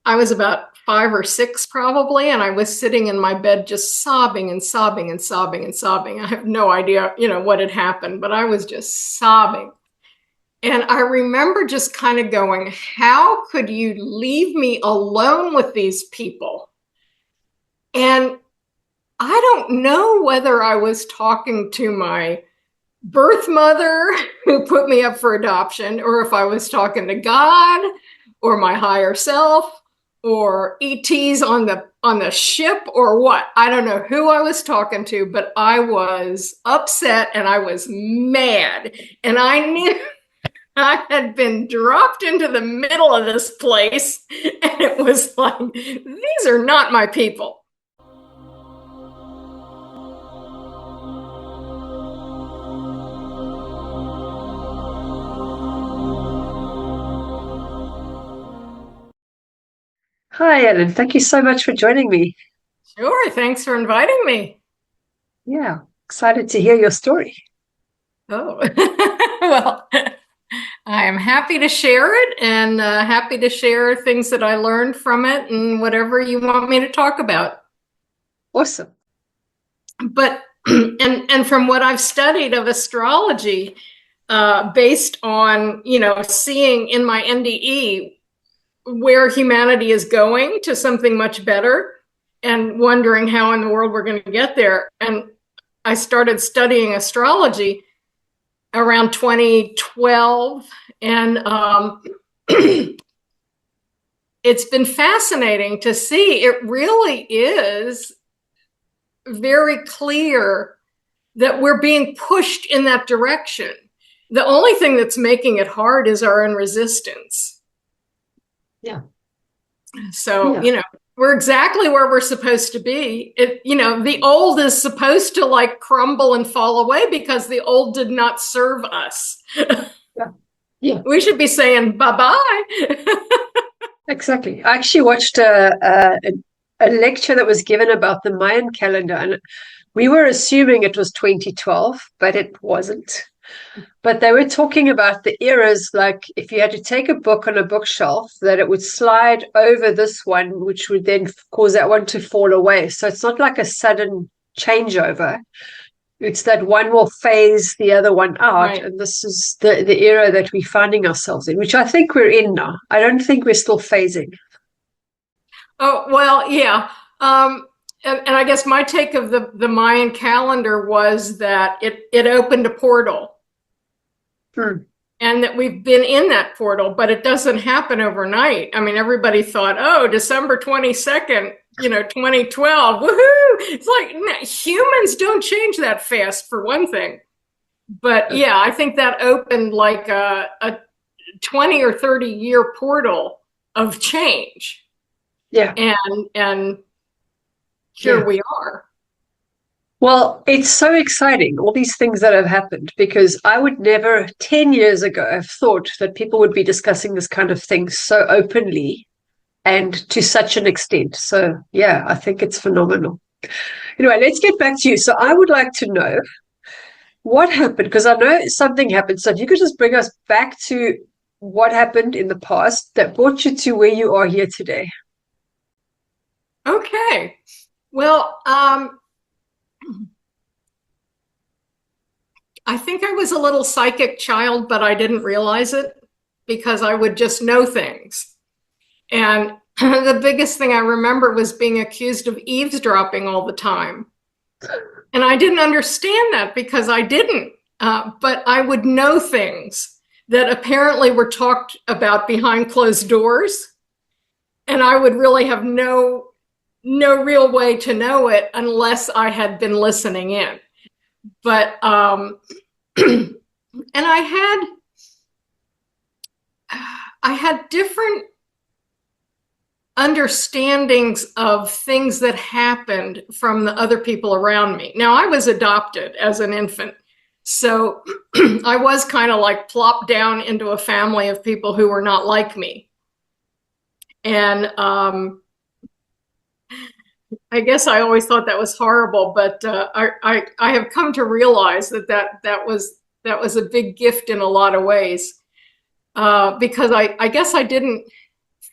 I was about 5 or 6 probably, and I was sitting in my bed just sobbing and sobbing and sobbing and sobbing. I have no idea, what had happened, but I was just sobbing. And I remember just kind of going, how could you leave me alone with these people? And I don't know whether I was talking to my birth mother who put me up for adoption, or if I was talking to God or my higher self or ETs on the ship or what. I don't know who I was talking to, but I was upset and I was mad. And I knew I had been dropped into the middle of this place. And it was like, these are not my people. Hi, Ellen. Thank you so much for joining me. Sure, thanks for inviting me. Yeah, excited to hear your story. Oh, well, I am happy to share it and happy to share things that I learned from it and whatever you want me to talk about. Awesome. But and from what I've studied of astrology, based on seeing in my NDE where humanity is going to something much better, and wondering how in the world we're going to get there, and I started studying astrology around 2012, and it's been fascinating to see. It really is very clear that we're being pushed in that direction. The only thing that's making it hard is our own resistance. Yeah. So, Yeah. we're exactly where we're supposed to be. The old is supposed to like crumble and fall away because the old did not serve us. Yeah. Yeah. We should be saying bye-bye. Exactly. I actually watched a lecture that was given about the Mayan calendar, and we were assuming it was 2012, but it wasn't. But they were talking about the eras, like if you had to take a book on a bookshelf, that it would slide over this one, which would then cause that one to fall away. So it's not like a sudden changeover. It's that one will phase the other one out. Right. And this is the era that we're finding ourselves in, which I think we're in now. I don't think we're still phasing. Oh, well, yeah. And I guess my take of the Mayan calendar was that it opened a portal. And that we've been in that portal, but it doesn't happen overnight. I mean, everybody thought, oh, December 22nd, 2012, woohoo! It's like humans don't change that fast, for one thing. But yeah, I think that opened like a 20 or 30 year portal of change. Yeah. And here we are. Well, it's so exciting, all these things that have happened, because I would never 10 years ago have thought that people would be discussing this kind of thing so openly and to such an extent. So, yeah, I think it's phenomenal. Anyway, let's get back to you. So I would like to know what happened, because I know something happened. So if you could just bring us back to what happened in the past that brought you to where you are here today. Okay. Well, I think I was a little psychic child, but I didn't realize it because I would just know things. And the biggest thing I remember was being accused of eavesdropping all the time. And I didn't understand that because I didn't. But I would know things that apparently were talked about behind closed doors. And I would really have no real way to know it unless I had been listening in. But and I had different understandings of things that happened from the other people around me. Now, I was adopted as an infant, so I was kind of like plopped down into a family of people who were not like me. And I guess I always thought that was horrible, but I have come to realize that was a big gift in a lot of ways, because I guess I didn't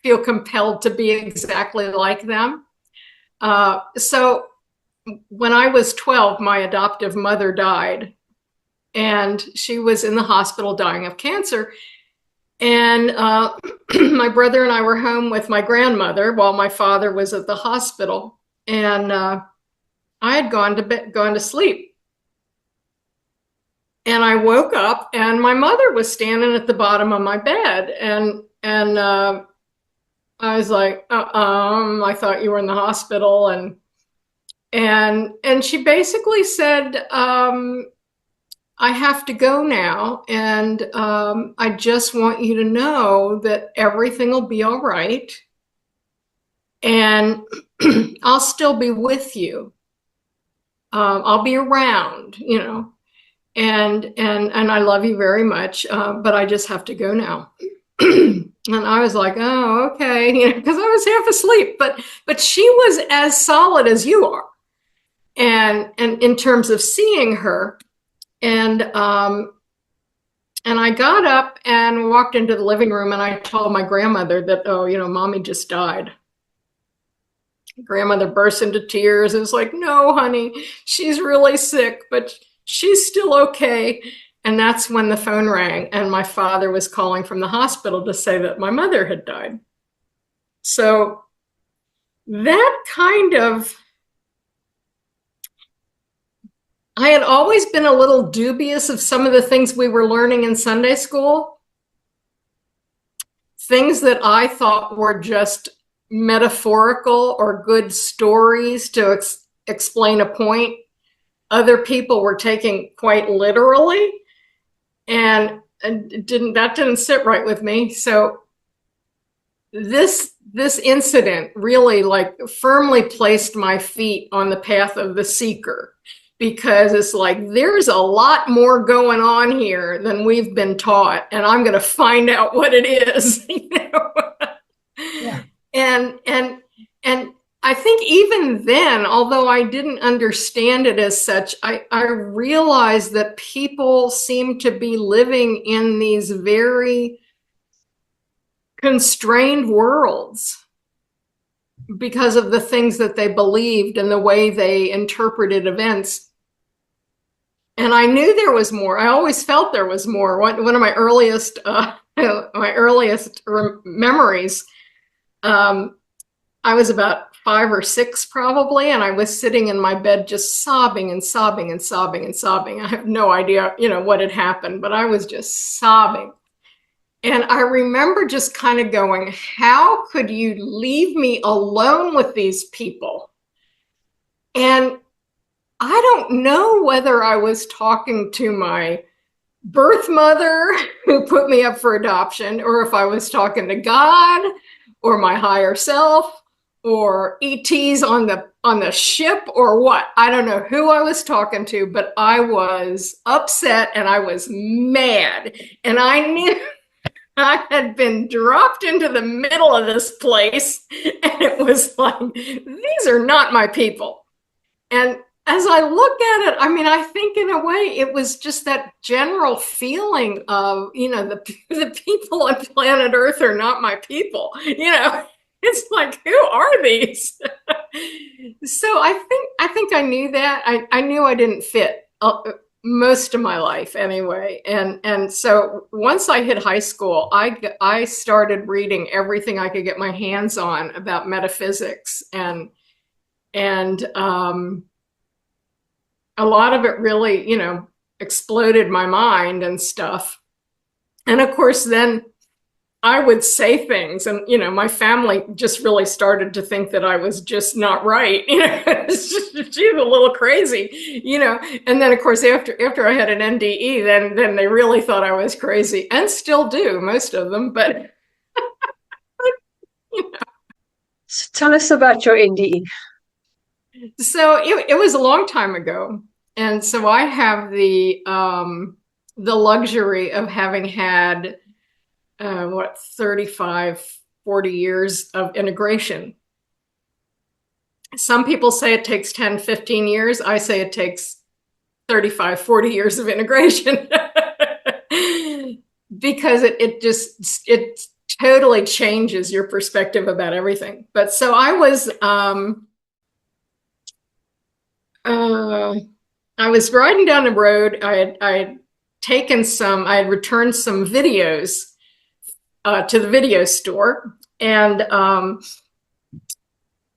feel compelled to be exactly like them. So when I was 12, my adoptive mother died, and she was in the hospital dying of cancer. And my brother and I were home with my grandmother while my father was at the hospital. And I had gone to sleep. And I woke up, and my mother was standing at the bottom of my bed. And I was like, I thought you were in the hospital. And she basically said, I have to go now, and I just want you to know that everything will be all right, and I'll still be with you. I'll be around, and I love you very much, but I just have to go now. And I was like, oh, okay, because I was half asleep, but she was as solid as you are, and in terms of seeing her. And I got up and walked into the living room, and I told my grandmother that, oh, mommy just died. Grandmother burst into tears. It was like, no, honey, she's really sick, but she's still okay. And that's when the phone rang, and my father was calling from the hospital to say that my mother had died. So that kind of, I had always been a little dubious of some of the things we were learning in Sunday school. Things that I thought were just metaphorical or good stories to explain a point, other people were taking quite literally, and that didn't sit right with me. So this incident really firmly placed my feet on the path of the seeker, because it's like, there's a lot more going on here than we've been taught, and I'm going to find out what it is. Yeah. And I think even then, although I didn't understand it as such, I realized that people seem to be living in these very constrained worlds because of the things that they believed and the way they interpreted events. And I knew there was more. I always felt there was more. One of my earliest memories, I was about 5 or 6 probably, and I was sitting in my bed just sobbing and sobbing and sobbing and sobbing. I have no idea, what had happened, but I was just sobbing. And I remember just kind of going, how could you leave me alone with these people? And I don't know whether I was talking to my birth mother who put me up for adoption, or if I was talking to God or my higher self or ETs on the ship or what. I don't know who I was talking to, but I was upset and I was mad. And I knew I had been dropped into the middle of this place, and it was like, these are not my people. And as I look at it, I mean, I think in a way it was just that general feeling of, the people on planet Earth are not my people. It's like, who are these? So I think I knew that. I knew I didn't fit most of my life anyway. And so once I hit high school, I started reading everything I could get my hands on about metaphysics, and a lot of it really, exploded my mind and stuff. And of course, then I would say things, and, my family just really started to think that I was just not right. She's a little crazy, and then of course, after I had an NDE, then they really thought I was crazy, and still do, most of them, but So tell us about your NDE. So it was a long time ago. And so I have the luxury of having had 35, 40 years of integration. Some people say it takes 10, 15 years. I say it takes 35, 40 years of integration because it totally changes your perspective about everything. But so uh, I was riding down the road. I had returned some videos to the video store, and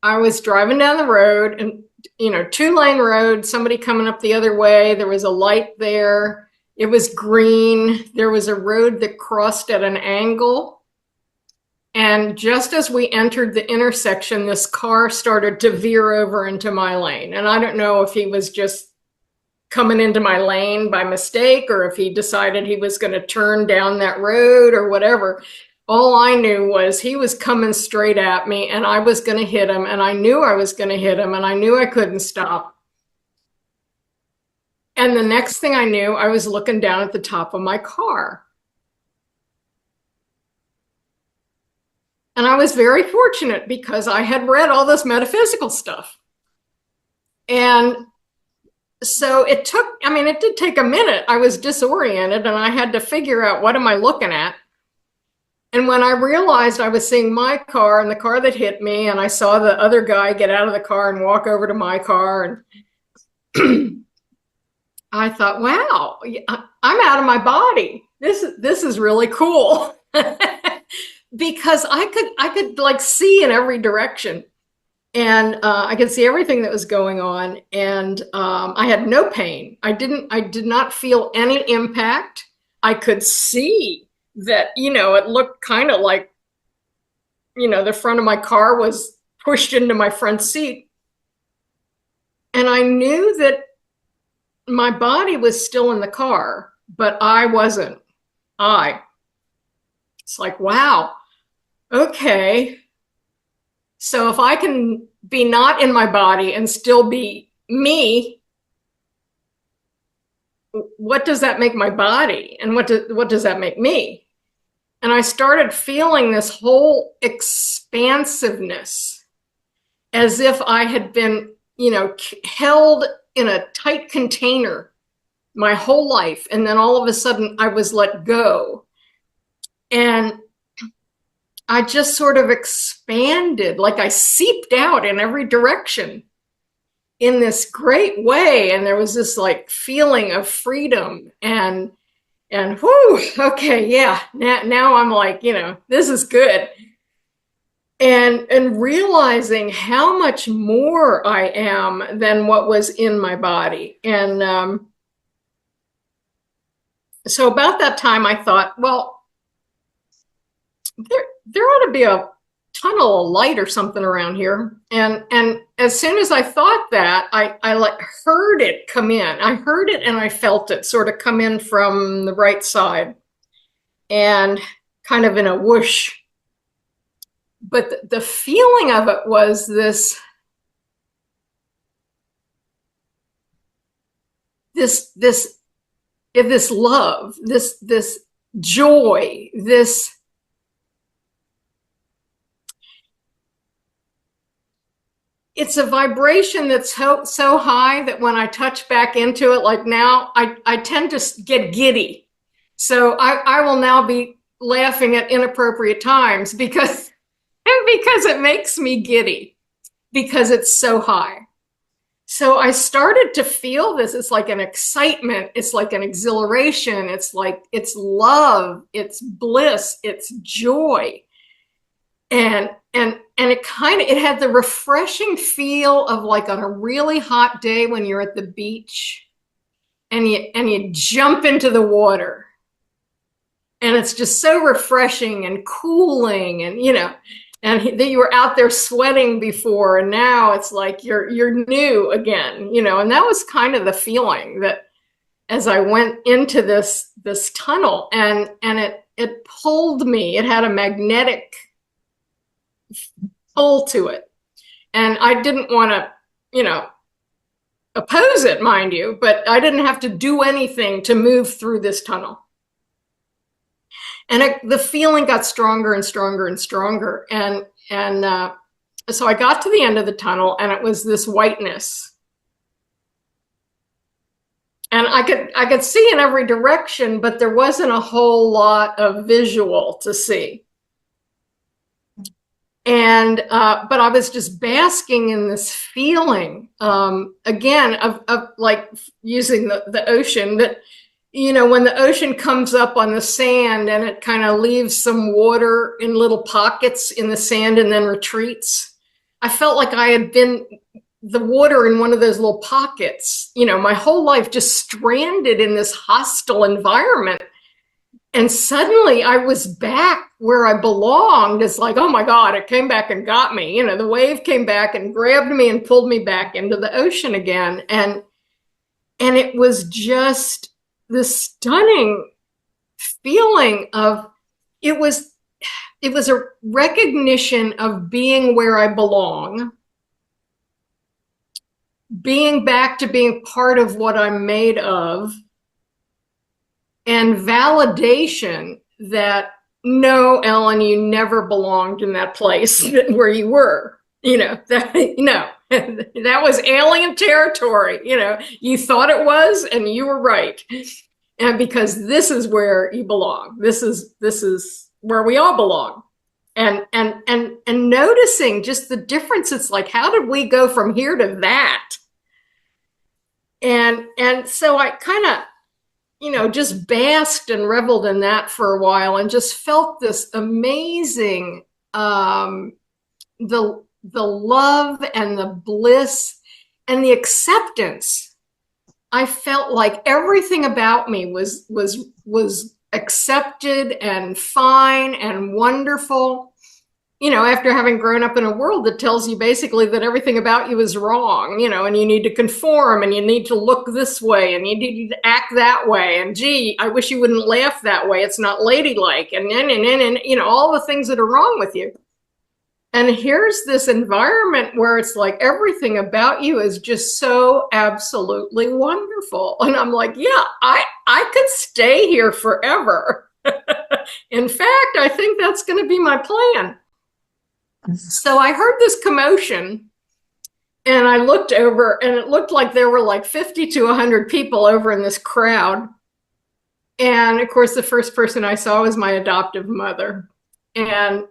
I was driving down the road, and 2-lane road, somebody coming up the other way. There was a light there. It was green. There was a road that crossed at an angle. And just as we entered the intersection, this car started to veer over into my lane. And I don't know if he was just coming into my lane by mistake or if he decided he was going to turn down that road or whatever. All I knew was he was coming straight at me and I was going to hit him, and I knew I was going to hit him, and I knew I couldn't stop. And the next thing I knew, I was looking down at the top of my car. And I was very fortunate because I had read all this metaphysical stuff. And so it did take a minute. I was disoriented and I had to figure out, what am I looking at? And when I realized I was seeing my car and the car that hit me, and I saw the other guy get out of the car and walk over to my car, and I thought, wow, I'm out of my body. This is really cool. Because I could like see in every direction, and I could see everything that was going on, and I had no pain. I did not feel any impact. I could see that, it looked kind of like, the front of my car was pushed into my front seat. And I knew that my body was still in the car, but I wasn't. It's like, wow, okay. So if I can be not in my body and still be me, what does that make my body? And what does that make me? And I started feeling this whole expansiveness, as if I had been, held in a tight container my whole life. And then all of a sudden I was let go. And I just sort of expanded, like I seeped out in every direction in this great way. And there was this like feeling of freedom and whoo, okay, yeah, now I'm like, this is good. And realizing how much more I am than what was in my body. And so about that time I thought, well, there ought to be a tunnel of light or something around here. And as soon as I thought that, I like heard it come in. I heard it and I felt it sort of come in from the right side and kind of in a whoosh. But the feeling of it was this love, this joy, it's a vibration that's so high that when I touch back into it, like now, I tend to get giddy. So I will now be laughing at inappropriate times because it makes me giddy, because it's so high. So I started to feel this. It's like an excitement. It's like an exhilaration. It's like, it's love. It's bliss. It's joy. And it had the refreshing feel of like on a really hot day when you're at the beach and you jump into the water, and it's just so refreshing and cooling, and and that you were out there sweating before, and now it's like you're new again, and that was kind of the feeling that as I went into this tunnel, and it pulled me. It had a magnetic pull to it. And I didn't want to, oppose it, mind you, but I didn't have to do anything to move through this tunnel. And the feeling got stronger and stronger and stronger. And so I got to the end of the tunnel, and it was this whiteness. And I could see in every direction, but there wasn't a whole lot of visual to see. And but I was just basking in this feeling, again, of like using the ocean, that, you know, when the ocean comes up on the sand and it kind of leaves some water in little pockets in the sand and then retreats. I felt like I had been the water in one of those little pockets, you know, my whole life, just stranded in this hostile environment. And suddenly I was back where I belonged. It's like, oh my God, it came back and got me. You know, the wave came back and grabbed me and pulled me back into the ocean again. And it was just this stunning feeling of, it was a recognition of being where I belong, being back to being part of what I'm made of, and validation that, no, Ellyn, you never belonged in that place where you were. You know, that, no, that was alien territory. You know, you thought it was, and you were right. And because this is where you belong. This is where we all belong. And noticing just the difference. It's like, how did we go from here to that? And so I kind of, you know, just basked and reveled in that for a while, and just felt this amazing, the love and the bliss and the acceptance. I felt like everything about me was accepted and fine and wonderful. You know, after having grown up in a world that tells you basically that everything about you is wrong, you know, and you need to conform, and you need to look this way, and you need to act that way, and gee, I wish you wouldn't laugh that way, it's not ladylike, and you know, all the things that are wrong with you. And here's this environment where it's like everything about you is just so absolutely wonderful. And I'm like, yeah, I could stay here forever. In fact, I think that's going to be my plan. So I heard this commotion, and I looked over, and it looked like there were like 50 to 100 people over in this crowd. And of course, the first person I saw was my adoptive mother. And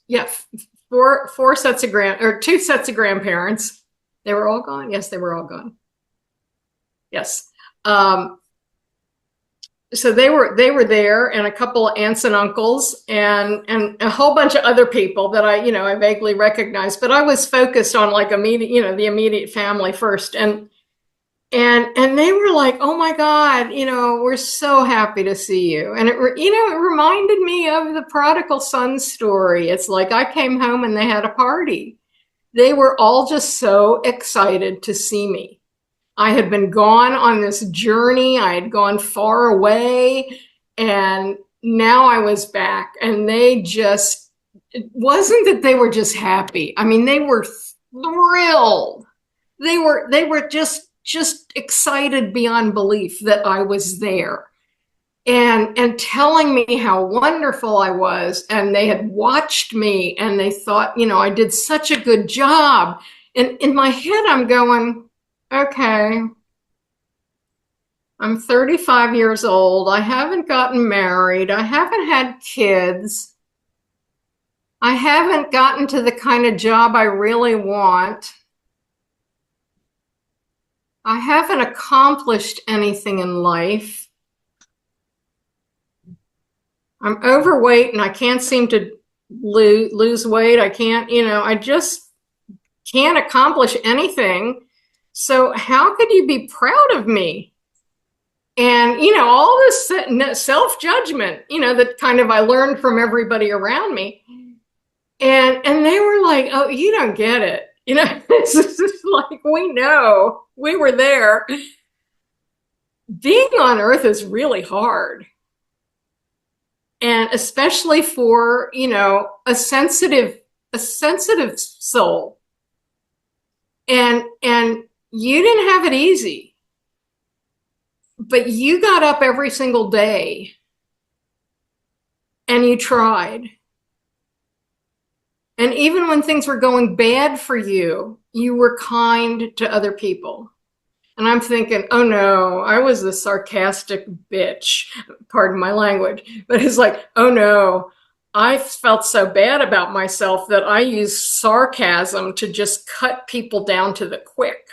yeah, four sets of two sets of grandparents. They were all gone. Yes, they were all gone. Yes. So they were there, and a couple of aunts and uncles, and a whole bunch of other people that I, you know, I vaguely recognized, but I was focused on like immediate, you know, the immediate family first. And they were like, oh my God, you know, we're so happy to see you. And it, you know, it reminded me of the prodigal son story. It's like I came home and they had a party. They were all just so excited to see me. I had been gone on this journey. I had gone far away, and now I was back, and they just, it wasn't that they were just happy. I mean, they were thrilled. They were just excited beyond belief that I was there, and telling me how wonderful I was. And they had watched me, and they thought, you know, I did such a good job. And in my head, I'm going, okay, I'm 35 years old. I haven't gotten married. I haven't had kids. I haven't gotten to the kind of job I really want. I haven't accomplished anything in life. I'm overweight and I can't seem to lose weight. I can't, you know, I just can't accomplish anything. So how could you be proud of me? And, you know, all this self-judgment, you know, that kind of I learned from everybody around me. And they were like, oh, you don't get it. You know, it's just like, we know, we were there. Being on earth is really hard. And especially for, you know, a sensitive soul. And you didn't have it easy, but you got up every single day and you tried. And even when things were going bad for you, you were kind to other people. And I'm thinking, oh no, I was a sarcastic bitch, pardon my language. But it's like, oh no, I felt so bad about myself that I used sarcasm to just cut people down to the quick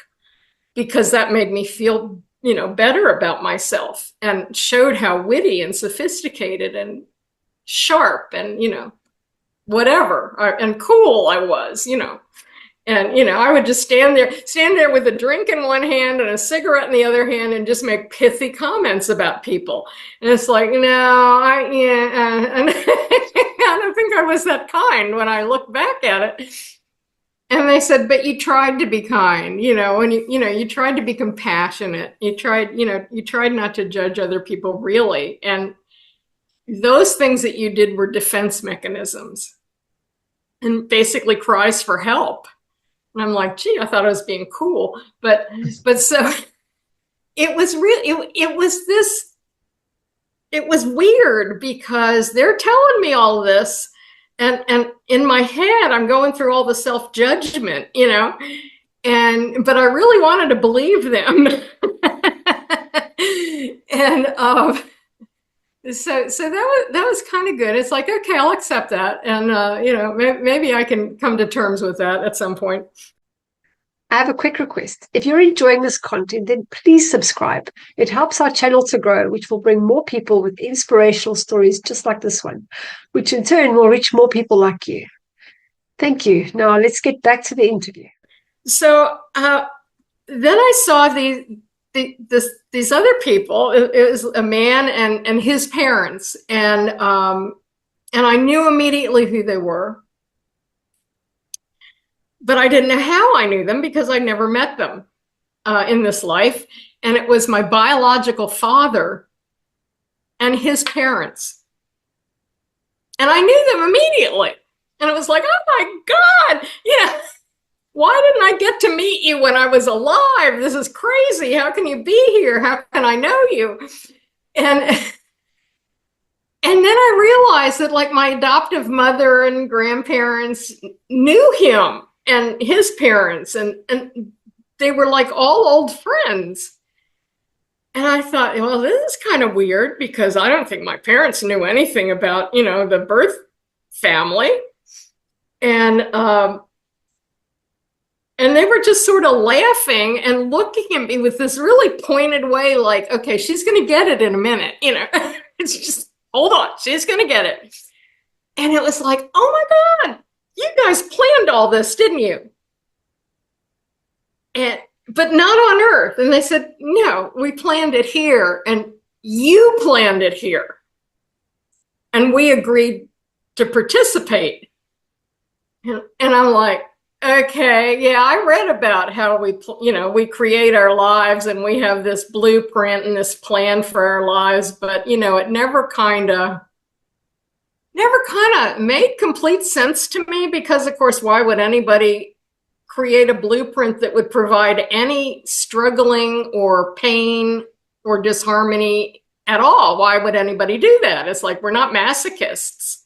because that made me feel, better about myself and showed how witty and sophisticated and sharp and, whatever and cool I was. And, I would just stand there with a drink in one hand and a cigarette in the other hand and just make pithy comments about people. And it's like, no, and I don't think I was that kind when I look back at it. And they said, but you tried to be kind, and you tried to be compassionate. You tried not to judge other people really. And those things that you did were defense mechanisms and basically cries for help. And I'm like, gee, I thought I was being cool. But so it was really, it was weird because they're telling me all this. And in my head, I'm going through all the self-judgment, but I really wanted to believe them. And so that was kind of good. It's like, okay, I'll accept that. And, maybe I can come to terms with that at some point. I have a quick request. If you're enjoying this content, then please subscribe. It helps our channel to grow, which will bring more people with inspirational stories just like this one, which in turn will reach more people like you. Thank you. Now let's get back to the interview. So then I saw these other people. It was a man and his parents, and I knew immediately who they were. But I didn't know how I knew them because I'd never met them in this life. And it was my biological father and his parents. And I knew them immediately. And it was like, oh my God, why didn't I get to meet you when I was alive? This is crazy. How can you be here? How can I know you? And then I realized that like my adoptive mother and grandparents knew him and his parents, and they were like all old friends. And I thought, well, this is kind of weird because I don't think my parents knew anything about, the birth family. And they were just sort of laughing and looking at me with this really pointed way, like, okay, she's going to get it in a minute. It's just, hold on, she's going to get it. And it was like, oh my God, you guys planned all this, didn't you? But not on Earth. And they said, no, we planned it here and you planned it here. And we agreed to participate. And I'm like, okay, yeah, I read about how we create our lives and we have this blueprint and this plan for our lives, but it never kind of made complete sense to me because, of course, why would anybody create a blueprint that would provide any struggling or pain or disharmony at all? Why would anybody do that? It's like, we're not masochists.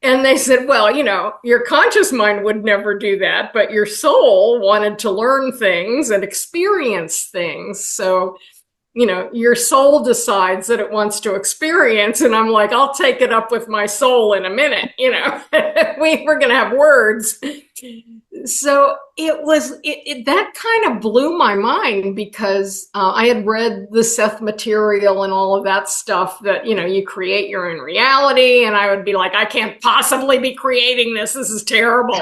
And they said, well, your conscious mind would never do that, but your soul wanted to learn things and experience things. So, your soul decides that it wants to experience. And I'm like, I'll take it up with my soul in a minute. We're going to have words. So that kind of blew my mind because I had read the Seth material and all of that stuff that, you create your own reality. And I would be like, I can't possibly be creating this. This is terrible.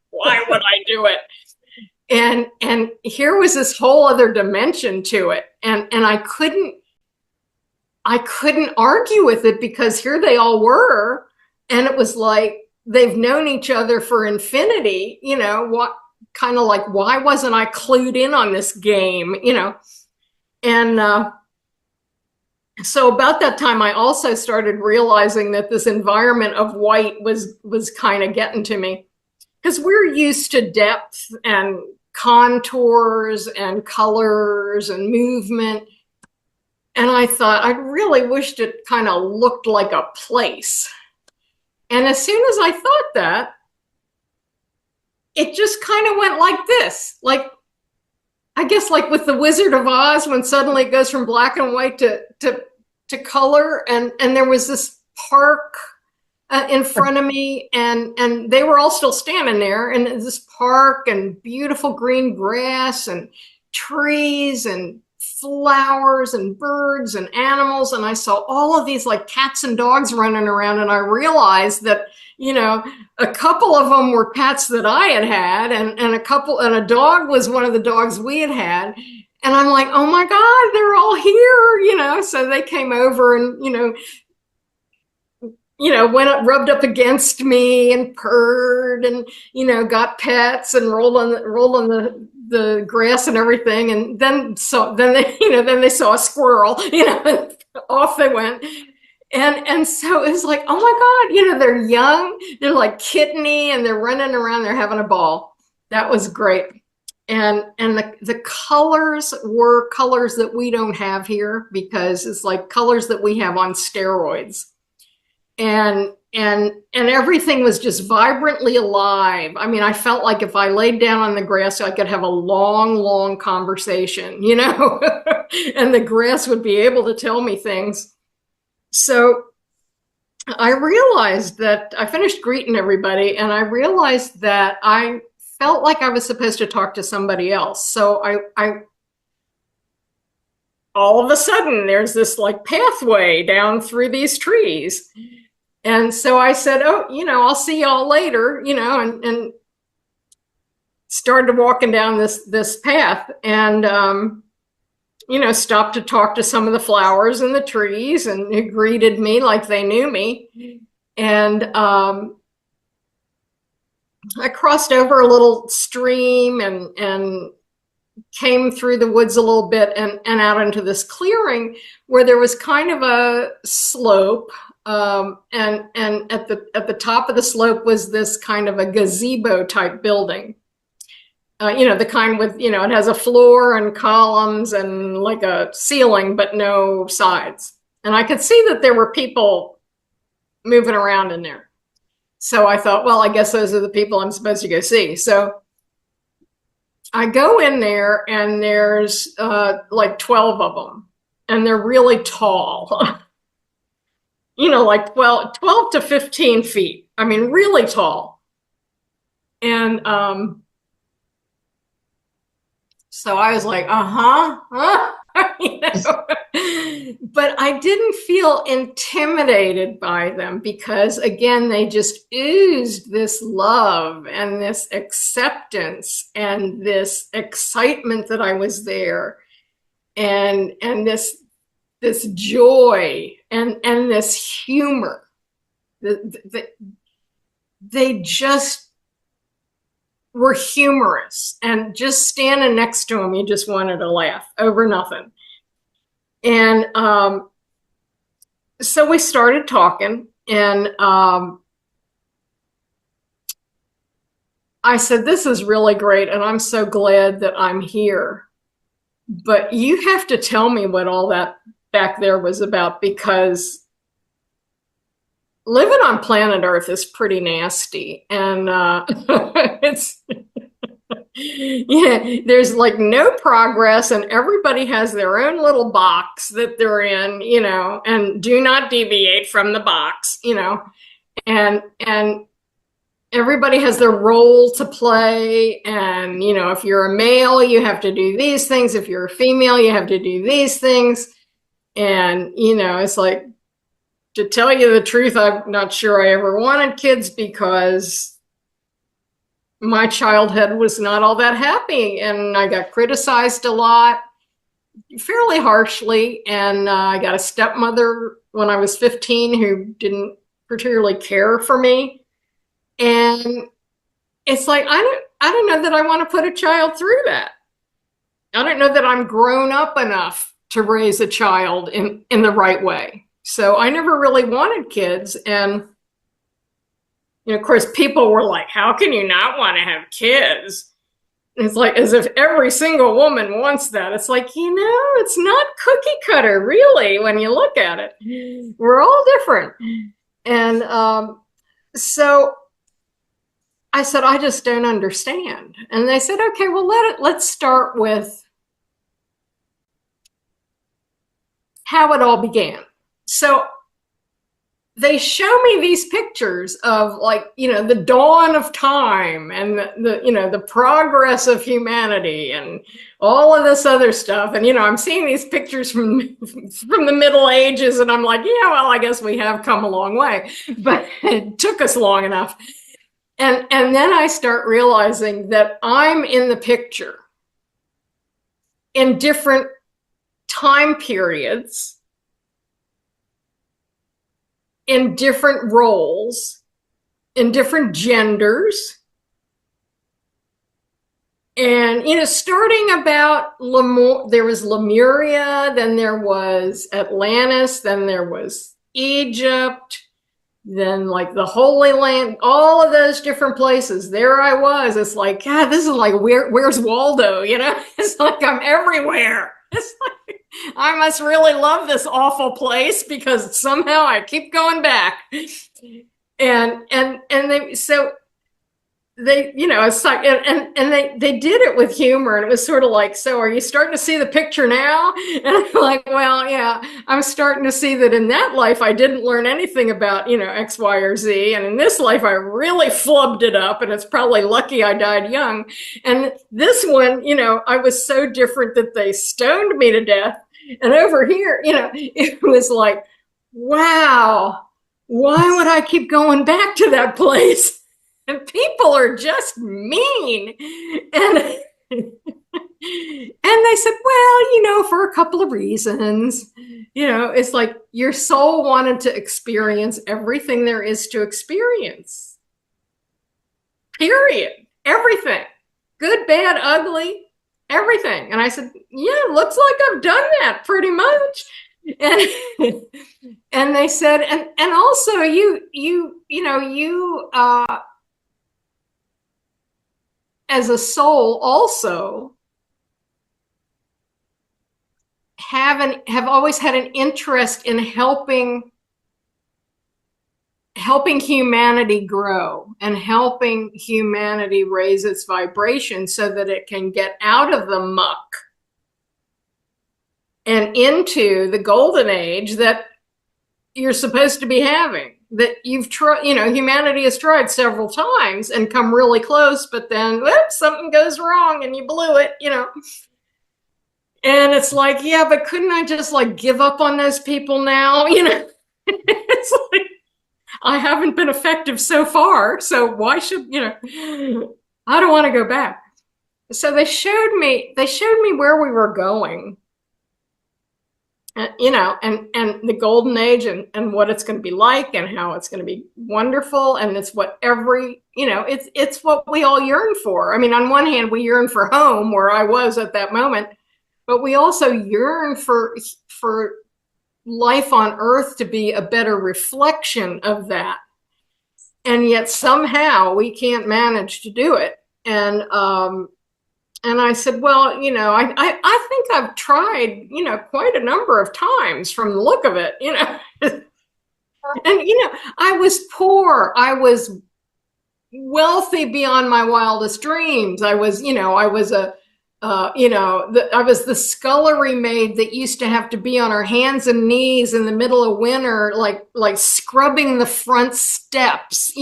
Why would I do it? And here was this whole other dimension to it. And I couldn't argue with it because here they all were. And it was like, they've known each other for infinity, what kind of like, why wasn't I clued in on this game, And so about that time, I also started realizing that this environment of white was kind of getting to me because we're used to depth and contours and colors and movement. And I thought, I really wished it kind of looked like a place. And as soon as I thought that, it just kind of went like this, like I guess like with the Wizard of Oz, when suddenly it goes from black and white to color, and there was this park in front of me, and they were all still standing there, and this park and beautiful green grass and trees and flowers and birds and animals, and I saw all of these like cats and dogs running around, and I realized that, you know, a couple of them were cats that I had had, and a dog was one of the dogs we had had. And I'm like, oh my God, they're all here, you know. So they came over and, went up, rubbed up against me and purred and, got pets and rolling the grass and everything. And then they saw a squirrel, and off they went. And so it's like, oh my God, they're young, they're like kitteny, and they're running around, they're having a ball. That was great. And the colors were colors that we don't have here, because it's like colors that we have on steroids. And everything was just vibrantly alive. I mean, I felt like if I laid down on the grass, I could have a long conversation, and the grass would be able to tell me things. So I realized that I finished greeting everybody, and I realized that I felt like I was supposed to talk to somebody else. So I all of a sudden, there's this like pathway down through these trees. And so I said, oh, I'll see y'all later, and started walking down this path, and stopped to talk to some of the flowers and the trees, and it greeted me like they knew me. And I crossed over a little stream and came through the woods a little bit and out into this clearing where there was kind of a slope. And at the top of the slope was this kind of a gazebo type building. The kind with, it has a floor and columns and like a ceiling, but no sides. And I could see that there were people moving around in there. So I thought, well, I guess those are the people I'm supposed to go see. So I go in there, and there's like 12 of them, and they're really tall. Like 12 to 15 feet. I mean, really tall. And so I was like, but I didn't feel intimidated by them, because again, they just oozed this love and this acceptance and this excitement that I was there, and this joy and this humor. They just were humorous, and just standing next to them, you just wanted to laugh over nothing. And so we started talking, and I said, this is really great, and I'm so glad that I'm here. But you have to tell me what all that back there was about, because living on planet Earth is pretty nasty, and it's there's like no progress, and everybody has their own little box that they're in, and do not deviate from the box, and everybody has their role to play. And if you're a male, you have to do these things. If you're a female, you have to do these things. And it's like, to tell you the truth, I'm not sure I ever wanted kids, because my childhood was not all that happy, and I got criticized a lot, fairly harshly. And I got a stepmother when I was 15 who didn't particularly care for me. And it's like, I don't know that I want to put a child through that. I don't know that I'm grown up enough to raise a child in the right way. So I never really wanted kids. And, of course, people were like, how can you not want to have kids? And it's like, as if every single woman wants that. It's like, it's not cookie cutter, really, when you look at it. We're all different. And so I said, I just don't understand. And they said, okay, well, let's start with how it all began. So they show me these pictures of, like, the dawn of time and the progress of humanity and all of this other stuff. And I'm seeing these pictures from the Middle Ages, and I'm like, yeah, well, I guess we have come a long way, but it took us long enough. And then I start realizing that I'm in the picture in different time periods, in different roles, in different genders. And, starting about there was Lemuria, then there was Atlantis, then there was Egypt, then like the Holy Land, all of those different places. There I was. It's like, God, this is like, where's Waldo? It's like I'm everywhere. It's like, I must really love this awful place because somehow I keep going back. And they, it's like, and they did it with humor, and it was sort of like, so are you starting to see the picture now? And I'm like, well, yeah, I'm starting to see that in that life I didn't learn anything about X, Y, or Z, and in this life I really flubbed it up, and it's probably lucky I died young. And this one, I was so different that they stoned me to death. And over here, it was like, wow, why would I keep going back to that place? And people are just mean. And and they said, well, for a couple of reasons. It's like your soul wanted to experience everything there is to experience. Period. Everything. Good, bad, ugly, everything. And I said, yeah, looks like I've done that pretty much. And and they said, and also you as a soul also have always had an interest in helping humanity grow and helping humanity raise its vibration so that it can get out of the muck and into the golden age that you're supposed to be having. That you've tried, humanity has tried several times and come really close, but then something goes wrong and you blew it, And it's like, yeah, but couldn't I just like give up on those people now? It's like, I haven't been effective so far, so why should, I don't want to go back. So they showed me where we were going. And the golden age and what it's going to be like and how it's going to be wonderful. And it's what it's what we all yearn for. I mean, on one hand, we yearn for home, where I was at that moment, but we also yearn for life on earth to be a better reflection of that. And yet somehow we can't manage to do it. And I said, well, I think I've tried, quite a number of times from the look of it, And, I was poor. I was wealthy beyond my wildest dreams. I was the scullery maid that used to have to be on her hands and knees in the middle of winter, like scrubbing the front steps,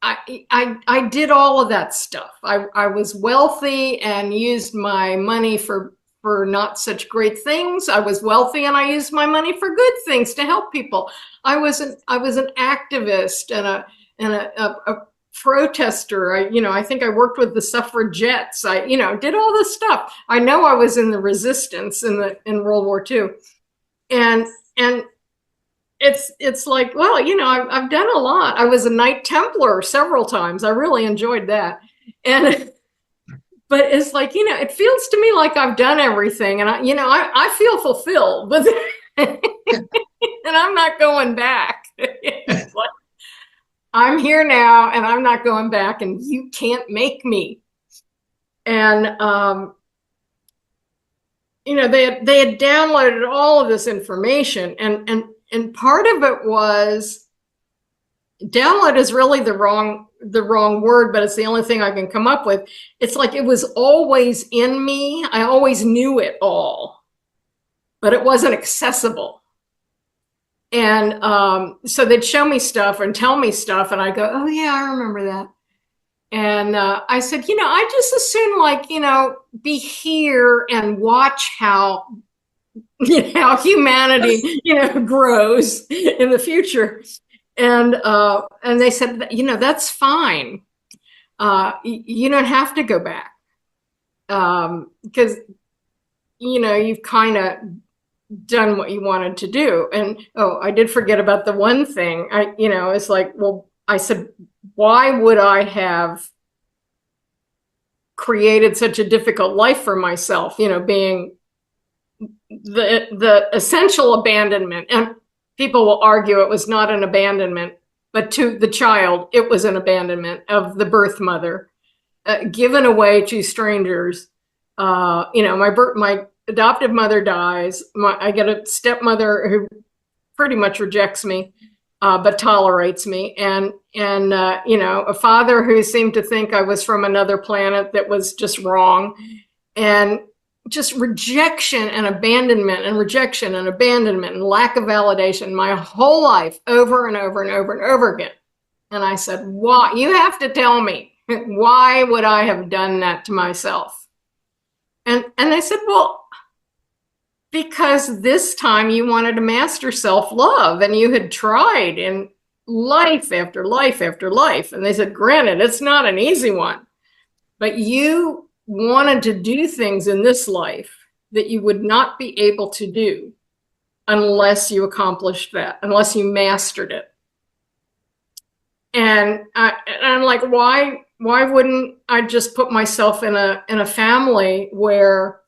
I did all of that stuff. I was wealthy and used my money for not such great things. I was wealthy and I used my money for good things to help people. I was an activist and a protester. I think I worked with the suffragettes. I did all this stuff. I know I was in the resistance in World War II, and it's like, well, I've done a lot. I was a Knight Templar several times. I really enjoyed that. But it's like, it feels to me like I've done everything, and I feel fulfilled, but and I'm not going back. It's like, I'm here now and I'm not going back, and you can't make me. And they had downloaded all of this information, and part of it was, download is really the wrong word, but it's the only thing I can come up with. It's like it was always in me. I always knew it all, but it wasn't accessible. And so they'd show me stuff and tell me stuff, and I go, oh yeah, I remember that. And I said, I just as soon be here and watch how how humanity grows in the future. And they said, that's fine. You don't have to go back, because you've kind of done what you wanted to do. And I did forget about the one thing. It's like, well, I said, why would I have created such a difficult life for myself, being the essential abandonment? And people will argue it was not an abandonment, but to the child, it was an abandonment of the birth mother, given away to strangers. My adoptive mother dies. I get a stepmother who pretty much rejects me, but tolerates me. And a father who seemed to think I was from another planet that was just wrong. And just rejection and abandonment and rejection and abandonment and lack of validation my whole life, over and over and over and over again. And I said, why? You have to tell me, why would I have done that to myself? And they said, well, because this time you wanted to master self-love, and you had tried in life after life after life. And they said, granted, it's not an easy one, but you wanted to do things in this life that you would not be able to do unless you accomplished that, unless you mastered it. And I'm like, why wouldn't I just put myself in a family where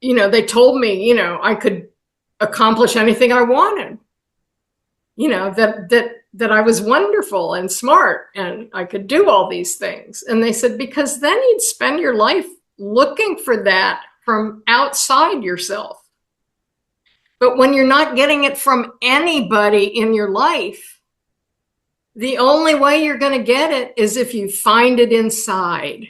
they told me, I could accomplish anything I wanted, that I was wonderful and smart and I could do all these things. And they said, because then you'd spend your life looking for that from outside yourself. But when you're not getting it from anybody in your life, the only way you're going to get it is if you find it inside.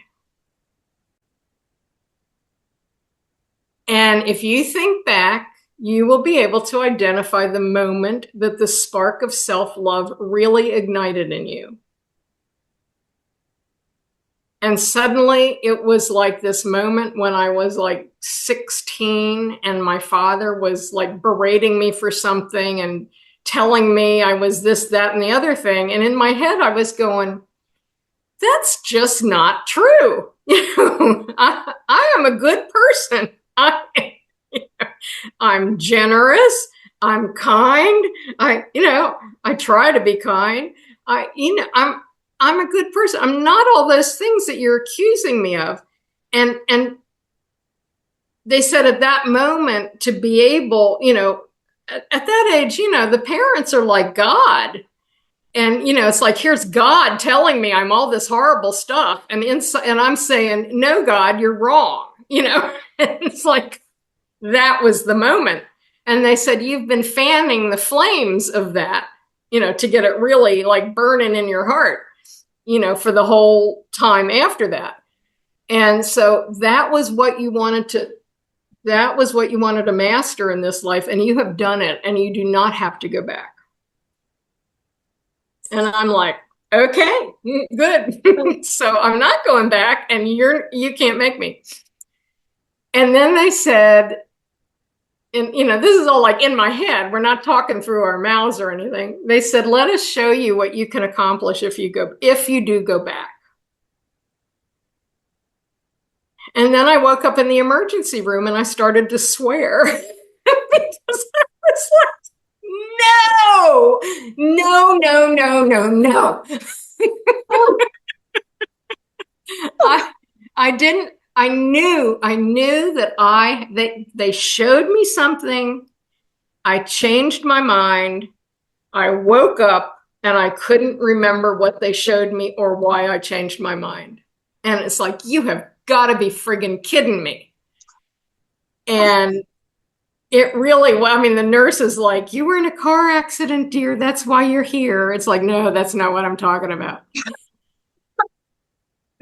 And if you think back, you will be able to identify the moment that the spark of self-love really ignited in you. And suddenly it was like this moment when I was like 16 and my father was like berating me for something and telling me I was this, that, and the other thing. And in my head, I was going, that's just not true. I am a good person. I'm generous. I'm kind. I try to be kind. I'm a good person. I'm not all those things that you're accusing me of. And they said at that moment, to be able, at that age, the parents are like God. And, it's like, here's God telling me I'm all this horrible stuff. And I'm saying, no, God, you're wrong. It's like, that was the moment. And they said, you've been fanning the flames of that, to get it really like burning in your heart, for the whole time after that. And so that was what you wanted to master in this life. And you have done it, and you do not have to go back. And I'm like, okay, good. So I'm not going back, and you can't make me. And then they said, and this is all like in my head, we're not talking through our mouths or anything. They said, let us show you what you can accomplish if you do go back. And then I woke up in the emergency room and I started to swear. Because I was like, no. I didn't. I knew that they showed me something. I changed my mind. I woke up and I couldn't remember what they showed me or why I changed my mind. And it's like, you have got to be friggin' kidding me. And it really, the nurse is like, you were in a car accident, dear. That's why you're here. It's like, no, that's not what I'm talking about.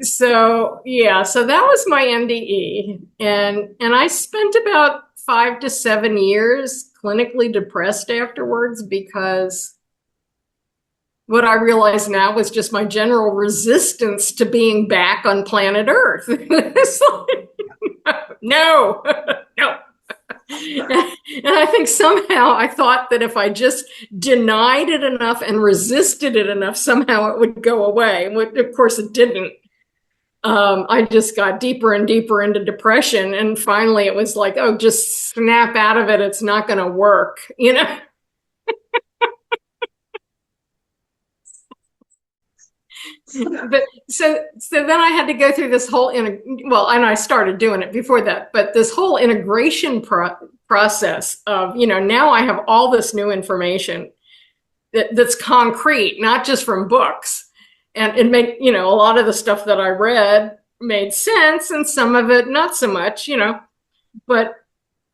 So, yeah, so that was my NDE. And I spent about 5 to 7 years clinically depressed afterwards, because what I realize now was just my general resistance to being back on planet Earth. It's like, no, no. And I think somehow I thought that if I just denied it enough and resisted it enough, somehow it would go away. Of course, it didn't. I just got deeper and deeper into depression. And finally, it was like, oh, just snap out of it. It's not going to work, you know? But so then I had to go through this whole, well, and I started doing it before that, but this whole integration process of, now I have all this new information that's concrete, not just from books. And it made, a lot of the stuff that I read made sense, and some of it not so much, but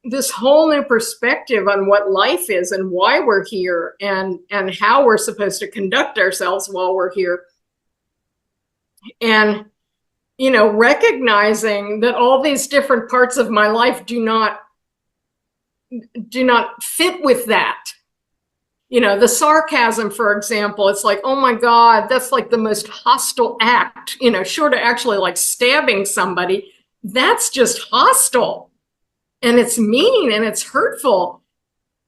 this whole new perspective on what life is and why we're here, and how we're supposed to conduct ourselves while we're here. And, recognizing that all these different parts of my life do not fit with that. The sarcasm, for example, it's like, oh my God, that's like the most hostile act, short of actually like stabbing somebody. That's just hostile, and it's mean, and it's hurtful.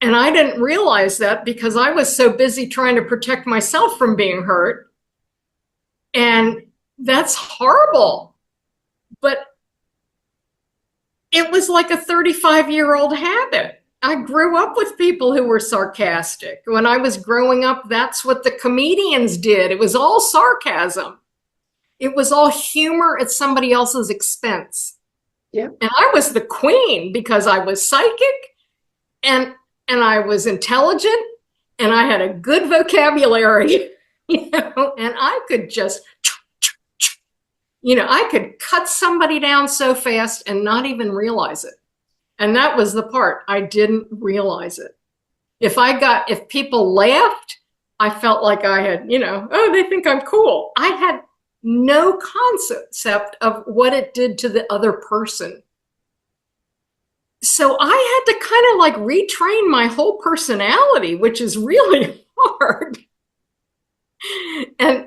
And I didn't realize that because I was so busy trying to protect myself from being hurt. And that's horrible. But it was like a 35-year-old habit. I grew up with people who were sarcastic. When I was growing up, that's what the comedians did. It was all sarcasm. It was all humor at somebody else's expense. Yeah. And I was the queen because I was psychic, and I was intelligent, and I had a good vocabulary, and I could just, I could cut somebody down so fast and not even realize it. And that was the part. I didn't realize it. If people laughed, I felt like I had, oh, they think I'm cool. I had no concept of what it did to the other person. So I had to kind of like retrain my whole personality, which is really hard. And,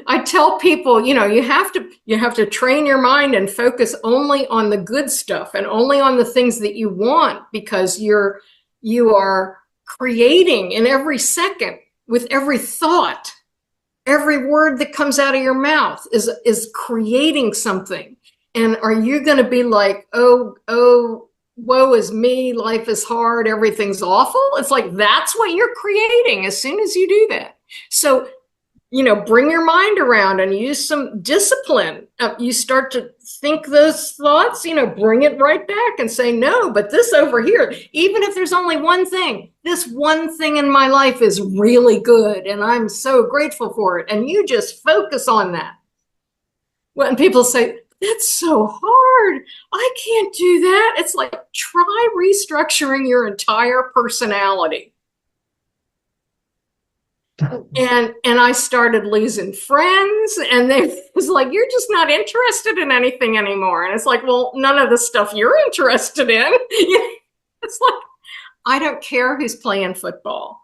I tell people, you have to train your mind and focus only on the good stuff and only on the things that you want, because you are creating in every second with every thought. Every word that comes out of your mouth is creating something. And are you going to be like, oh, woe is me, life is hard, everything's awful? It's like, that's what you're creating as soon as you do that. So, bring your mind around and use some discipline. You start to think those thoughts, bring it right back and say, no, but this over here, even if there's only one thing, this one thing in my life is really good, and I'm so grateful for it. And you just focus on that. When people say, that's so hard, I can't do that. It's like, try restructuring your entire personality. And I started losing friends, and they was like, you're just not interested in anything anymore. And it's like, well, none of the stuff you're interested in. It's like, I don't care who's playing football.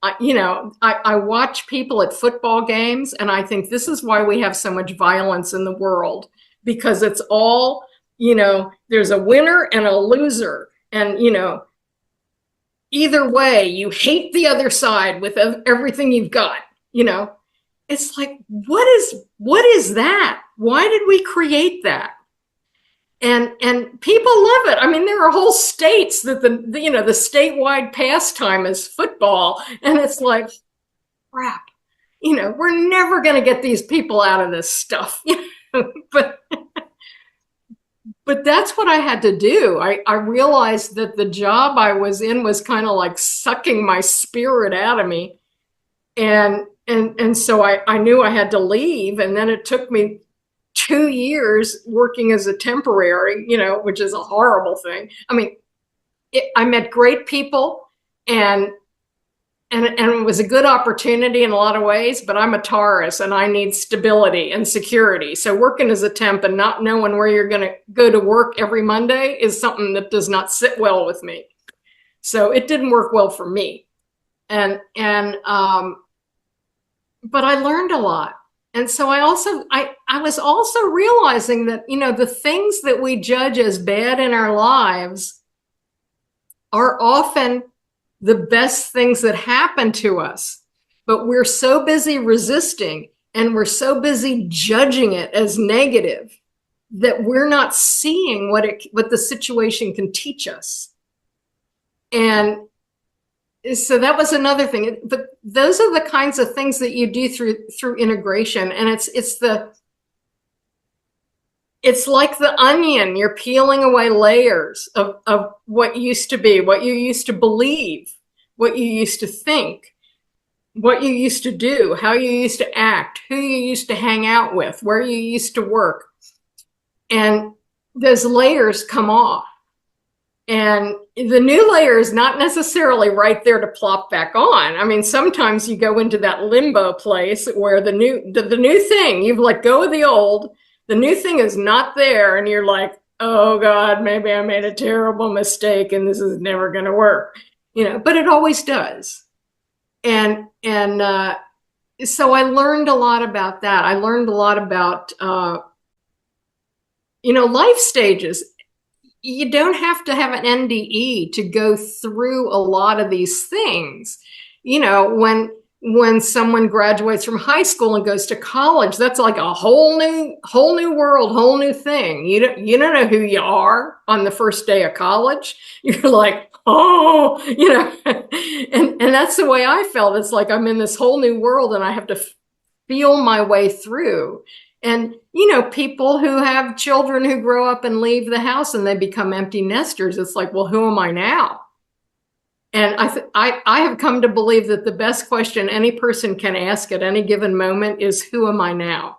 I watch people at football games, and I think this is why we have so much violence in the world, because it's all, there's a winner and a loser. And, either way, you hate the other side with everything you've got, It's like, what is that? Why did we create that? And people love it. I mean, there are whole states that the statewide pastime is football. And it's like, crap, we're never going to get these people out of this stuff. But that's what I had to do. I realized that the job I was in was kind of like sucking my spirit out of me. And so I knew I had to leave. And then it took me 2 years working as a temporary, which is a horrible thing. I mean, I met great people, and it was a good opportunity in a lot of ways, but I'm a Taurus and I need stability and security. So working as a temp and not knowing where you're going to go to work every Monday is something that does not sit well with me. So it didn't work well for me. But I learned a lot. And so I was also realizing that, the things that we judge as bad in our lives are often the best things that happen to us. But we're so busy resisting and we're so busy judging it as negative that we're not seeing what the situation can teach us. And so that was another thing. But those are the kinds of things that you do through integration. And it's like the onion. You're peeling away layers of what used to be, what you used to believe, what you used to think, what you used to do, how you used to act, who you used to hang out with, where you used to work. And those layers come off. And the new layer is not necessarily right there to plop back on. I mean, sometimes you go into that limbo place where the new thing, you've let go of the old, the new thing is not there, and you're like, oh God, maybe I made a terrible mistake and this is never going to work, but it always does. And so I learned a lot about that. I learned a lot about, life stages. You don't have to have an NDE to go through a lot of these things. When someone graduates from high school and goes to college, that's like a whole new world, whole new thing. You don't know who you are on the first day of college. You're like, oh, and that's the way I felt. It's like I'm in this whole new world and I have to feel my way through. And, people who have children who grow up and leave the house and they become empty nesters, it's like, well, who am I now? And I have come to believe that the best question any person can ask at any given moment is, who am I now?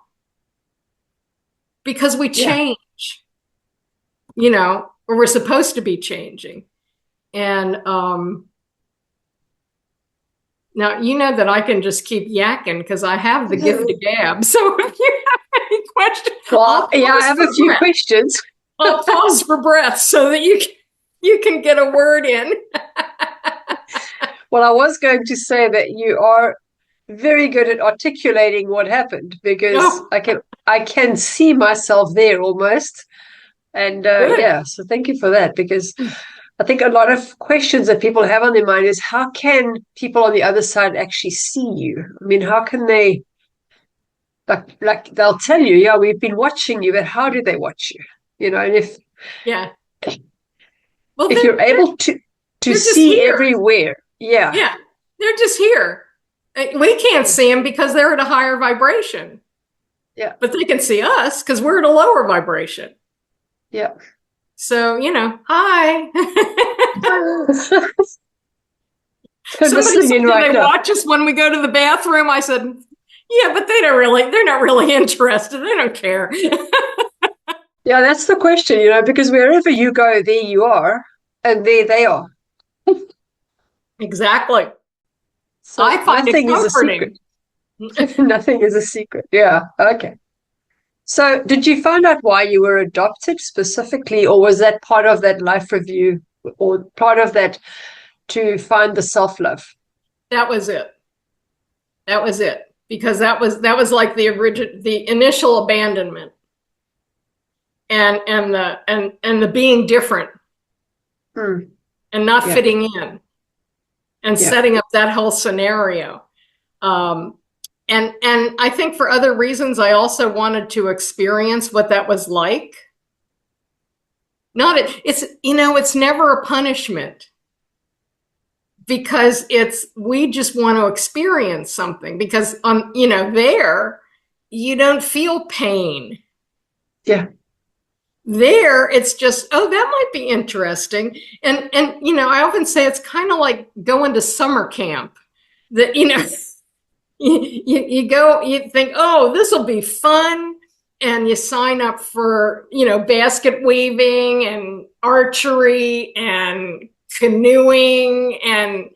Because we change, or we're supposed to be changing. And now, that I can just keep yakking because I have the gift of gab. So if you have any questions, I have a few questions. I'll pause for breath so that you can get a word in. Well, I was going to say that you are very good at articulating what happened, because I can see myself there almost. And so thank you for that, because I think a lot of questions that people have on their mind is, how can people on the other side actually see you? I mean, how can they, like they'll tell you, yeah, we've been watching you, but how do they watch you? And if you're able to see everywhere, they're just here. We can't see them because they're at a higher vibration. Yeah, but they can see us because we're at a lower vibration. Yeah. So, hi. Somebody said they watch us when we go to the bathroom. I said, yeah, but they're not really interested. They don't care. Yeah, that's the question, because wherever you go, there you are, and there they are. Exactly. So I find it comforting. Nothing is a secret. Yeah. Okay. So did you find out why you were adopted specifically, or was that part of that life review, or part of that to find the self-love? That was it. Because that was like the initial abandonment and the being different and not fitting in and setting up that whole scenario. And I think for other reasons, I also wanted to experience what that was like. It's never a punishment, because we just want to experience something, because there you don't feel pain. Yeah. There it's just, oh, that might be interesting. And I often say it's kind of like going to summer camp, that, you go, you think, oh, this will be fun. And you sign up for, basket weaving and archery and canoeing and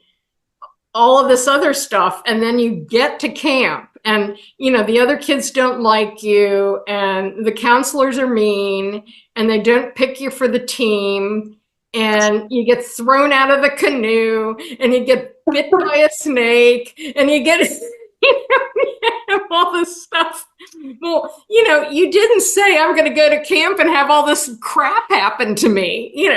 all of this other stuff, and then you get to camp, and the other kids don't like you, and the counselors are mean, and they don't pick you for the team, and you get thrown out of the canoe, and you get bit by a snake, and you get all this stuff. Well, you didn't say I'm going to go to camp and have all this crap happen to me. You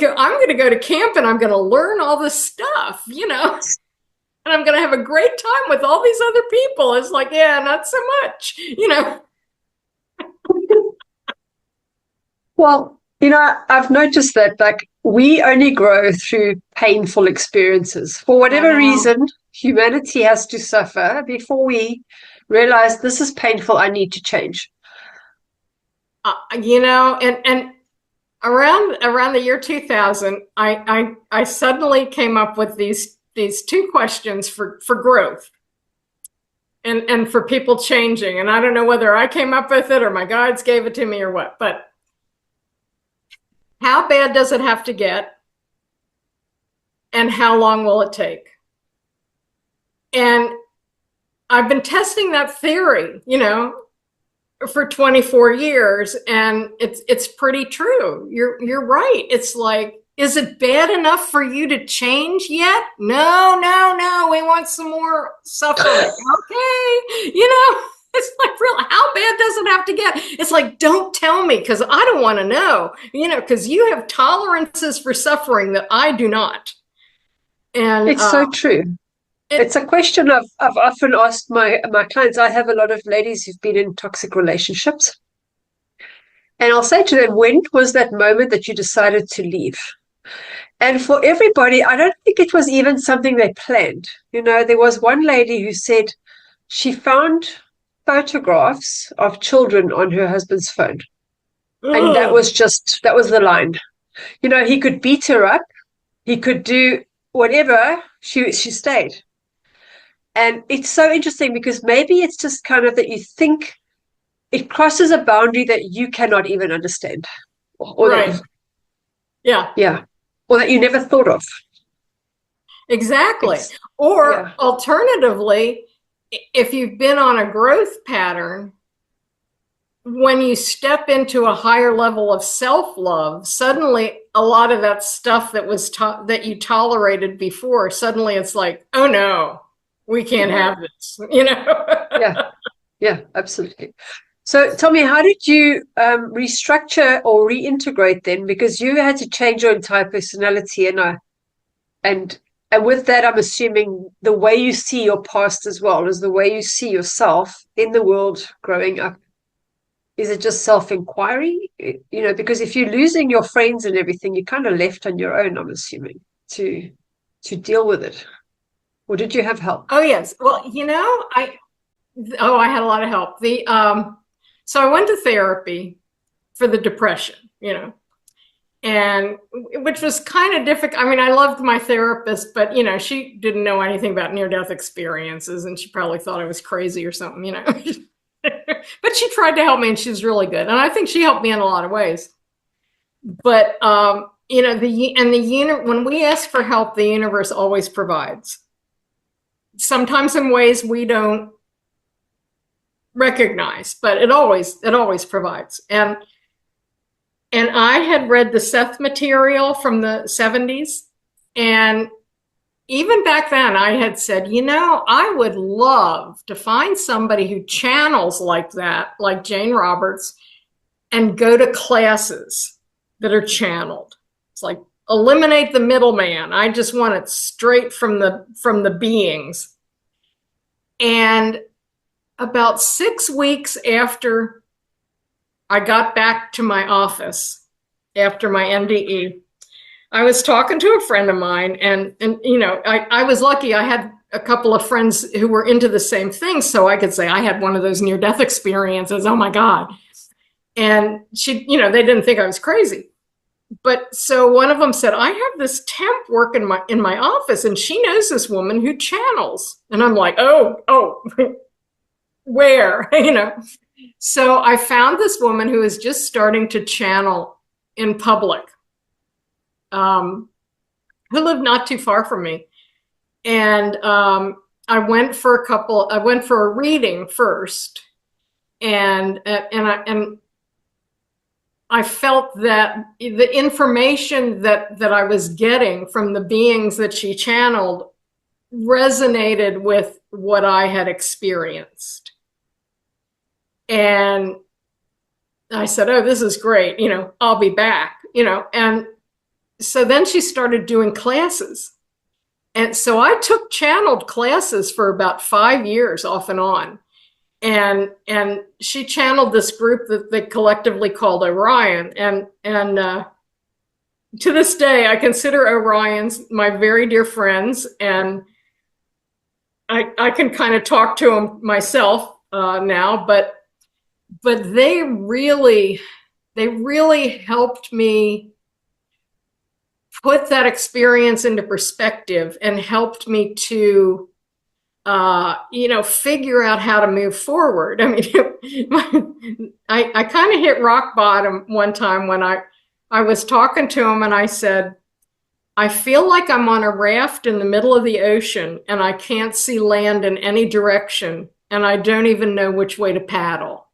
go, I'm going to go to camp and I'm going to learn all this stuff, and I'm going to have a great time with all these other people. It's like, yeah, not so much. Well, I've noticed that like we only grow through painful experiences. For whatever reason, humanity has to suffer before we realize this is painful, I need to change. And around the year 2000, I suddenly came up with these two questions for growth and for people changing. And I don't know whether I came up with it or my guides gave it to me or what, but how bad does it have to get? And how long will it take? And I've been testing that theory, for 24 years, and it's pretty true. You're right. It's like, is it bad enough for you to change yet? No. We want some more suffering. Okay. It's like, real, how bad does it have to get? It's like, don't tell me, because I don't want to know, because you have tolerances for suffering that I do not. And it's so true. It's a question I've often asked my clients. I have a lot of ladies who've been in toxic relationships. And I'll say to them, when was that moment that you decided to leave? And for everybody, I don't think it was even something they planned. There was one lady who said she found photographs of children on her husband's phone. And that was the line. He could beat her up. He could do whatever. She stayed. And it's so interesting because maybe it's just kind of that you think it crosses a boundary that you cannot even understand. Or right. Yeah. Or that you never thought of. Exactly. Or alternatively, if you've been on a growth pattern, when you step into a higher level of self-love, suddenly a lot of that stuff that was that you tolerated before, suddenly it's like, oh no, we can't have this, Yeah, absolutely. So tell me, how did you restructure or reintegrate then? Because you had to change your entire personality, and with that, I'm assuming the way you see your past as well is the way you see yourself in the world growing up. Is it just self-inquiry? Because if you're losing your friends and everything, you're kind of left on your own, I'm assuming, to deal with it. Or did you have help? Oh, yes. Well, I had a lot of help. So I went to therapy for the depression, and which was kind of difficult. I mean, I loved my therapist, but, she didn't know anything about near-death experiences, and she probably thought I was crazy or something, But she tried to help me, and she's really good. And I think she helped me in a lot of ways. But, when we ask for help, the universe always provides. Sometimes in ways we don't recognize, but it always provides. And I had read the Seth material from the 70s. And even back then I had said, I would love to find somebody who channels like that, like Jane Roberts, and go to classes that are channeled. It's like, eliminate the middleman. I just want it straight from the beings. And about 6 weeks after I got back to my office, after my NDE, I was talking to a friend of mine, and I was lucky. I had a couple of friends who were into the same thing, so I could say I had one of those near-death experiences. Oh my God. And they didn't think I was crazy. But so one of them said, I have this temp work in my office, and she knows this woman who channels. And I'm like, oh, where? So I found this woman who is just starting to channel in public, who lived not too far from me. And I went for a reading first, and I felt that the information that I was getting from the beings that she channeled resonated with what I had experienced. And I said, oh, this is great. I'll be back, and so then she started doing classes. And so I took channeled classes for about 5 years off and on. And she channeled this group that they collectively called Orion. And to this day, I consider Orions my very dear friends, and I can kind of talk to them myself now, but they really helped me put that experience into perspective and helped me to figure out how to move forward. I mean, I kind of hit rock bottom one time when I was talking to him, and I said, I feel like I'm on a raft in the middle of the ocean and I can't see land in any direction, and I don't even know which way to paddle.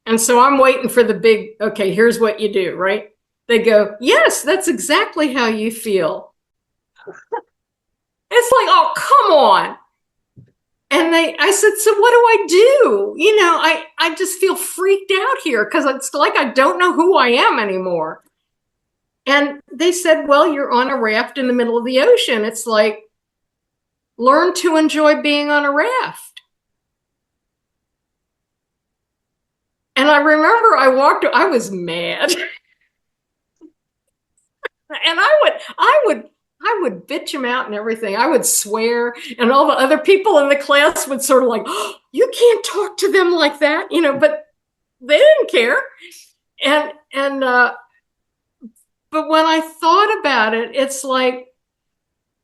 And so I'm waiting for the big, okay, here's what you do, right? They go, yes, that's exactly how you feel. It's like, oh, come on. And I said, so what do I do? I just feel freaked out here because it's like I don't know who I am anymore. And they said, well, you're on a raft in the middle of the ocean. It's like, learn to enjoy being on a raft. And I remember I was mad. And I would bitch him out and everything. I would swear, and all the other people in the class would sort of like, oh, you can't talk to them like that, but they didn't care. And but when I thought about it, it's like,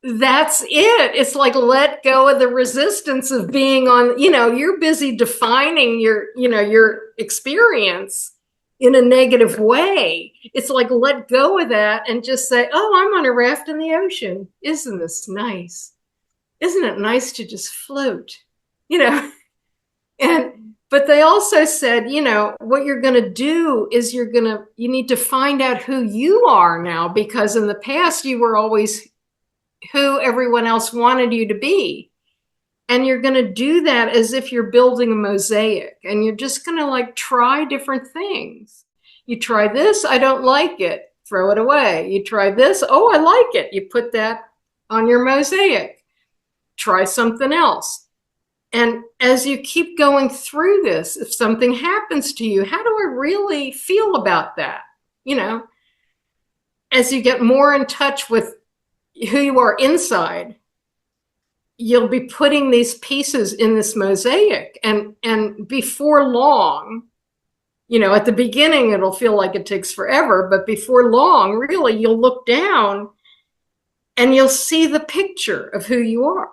that's it. It's like, let go of the resistance of being on, you're busy defining your experience in a negative way. It's like, let go of that and just say, oh, I'm on a raft in the ocean. Isn't this nice? Isn't it nice to just float? But they also said, what you're going to do is you need to find out who you are now, because in the past you were always who everyone else wanted you to be. And you're going to do that as if you're building a mosaic, and you're just going to like try different things. You try this, I don't like it, throw it away. You try this, oh, I like it. You put that on your mosaic. Try something else. And as you keep going through this, if something happens to you, how do I really feel about that? As you get more in touch with who you are inside, you'll be putting these pieces in this mosaic, and before long, at the beginning it'll feel like it takes forever, but before long, really, you'll look down and you'll see the picture of who you are.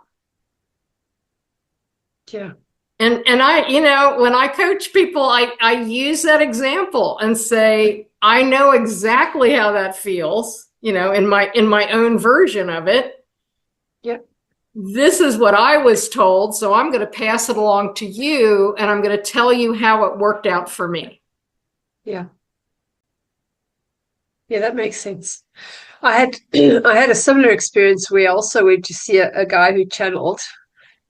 Yeah. And I, when I coach people, I use that example and say, I know exactly how that feels, in my own version of it. Yeah. This is what I was told, so I'm going to pass it along to you, and I'm going to tell you how it worked out for me. Yeah. Yeah, that makes sense. I had a similar experience where I also went to see a guy who channeled,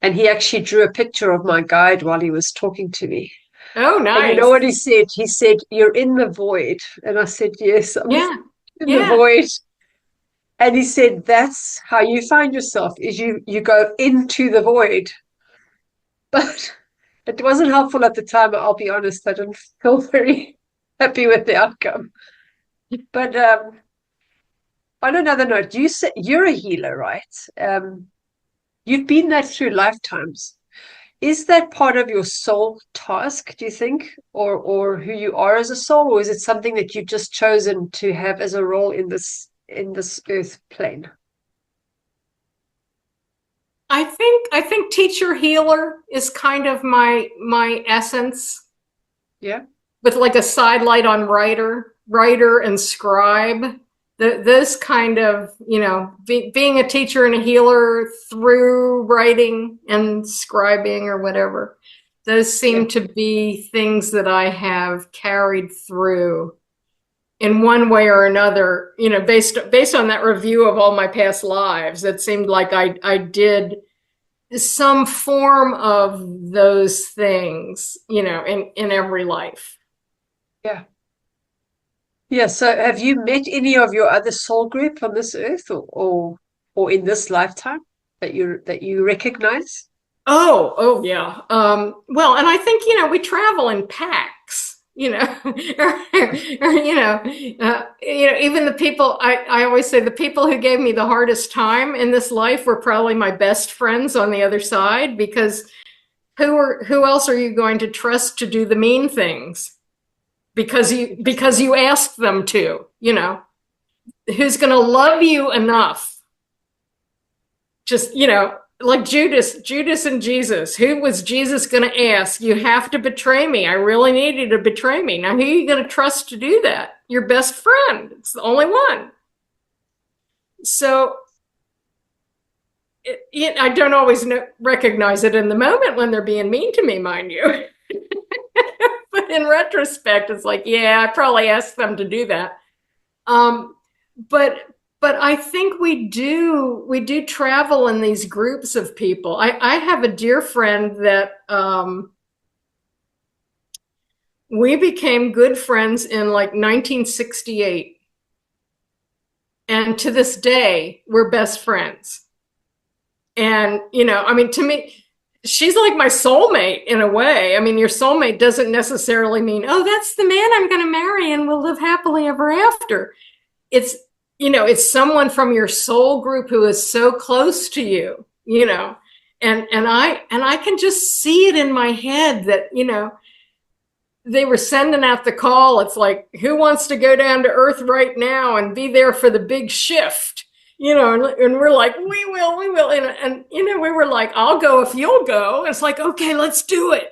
and he actually drew a picture of my guide while he was talking to me. Oh, nice. And you know what he said? He said, you're in the void. And I said, yes, I'm in the void. And he said, that's how you find yourself, is you go into the void. But it wasn't helpful at the time. I'll be honest. I didn't feel very happy with the outcome. But on another note, you said you're a healer, right? You've been that through lifetimes. Is that part of your soul task, do you think, or who you are as a soul, or is it something that you've just chosen to have as a role in this earth plane? I think teacher healer is kind of my essence. Yeah. With like a sidelight on writer and scribe. those kind of, being a teacher and a healer through writing and scribing or whatever, those Yeah. seem to be things that I have carried through in one way or another, based on that review of all my past lives. It seemed like I did some form of those things, in every life. Yeah. Yeah. So have you met any of your other soul group on this earth, or in this lifetime that you recognize? Oh yeah. Well, and I think, we travel in packs, or, even the people, I always say the people who gave me the hardest time in this life were probably my best friends on the other side, because who else are you going to trust to do the mean things? Because you asked them to, who's going to love you enough, just, like Judas and Jesus. Who was Jesus going to ask? You have to betray me. I really need you to betray me. Now, who are you going to trust to do that? Your best friend. It's the only one. So I don't always recognize it in the moment when they're being mean to me, mind you. But in retrospect, it's like, yeah, I probably asked them to do that. Um, but I think we do travel in these groups of people. I have a dear friend that we became good friends in like 1968. And to this day, we're best friends. And, I mean, to me, she's like my soulmate in a way. I mean, your soulmate doesn't necessarily mean, oh, that's the man I'm going to marry and we'll live happily ever after. It's, it's someone from your soul group who is so close to you, and I can just see it in my head that, they were sending out the call. It's like, who wants to go down to earth right now and be there for the big shift? And we're like, we will. And we were like, I'll go if you'll go. And it's like, okay, let's do it,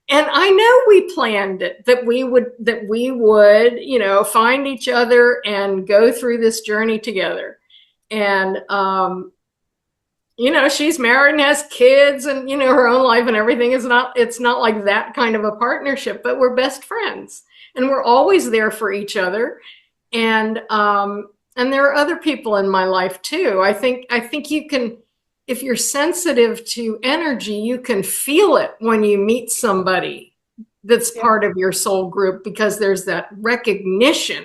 and I know we planned it, that we would, find each other and go through this journey together. And, she's married and has kids and, her own life and everything. It's not like that kind of a partnership, but we're best friends and we're always there for each other. And there are other people in my life too. I think you can, if you're sensitive to energy, you can feel it when you meet somebody that's Yeah. part of your soul group, because there's that recognition.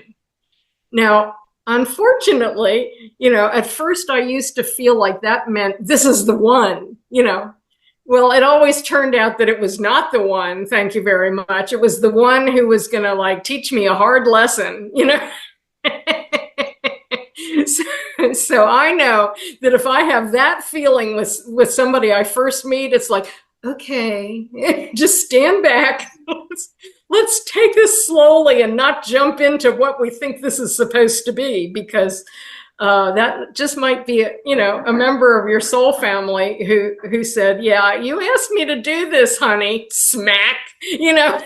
Now, unfortunately, at first I used to feel like that meant this is the one, Well, it always turned out that it was not the one. Thank you very much. It was the one who was going to like teach me a hard lesson, So I know that if I have that feeling with somebody I first meet, it's like, okay, just stand back. Let's take this slowly and not jump into what we think this is supposed to be, because that just might be a member of your soul family who said, yeah, you asked me to do this, honey. Smack. You know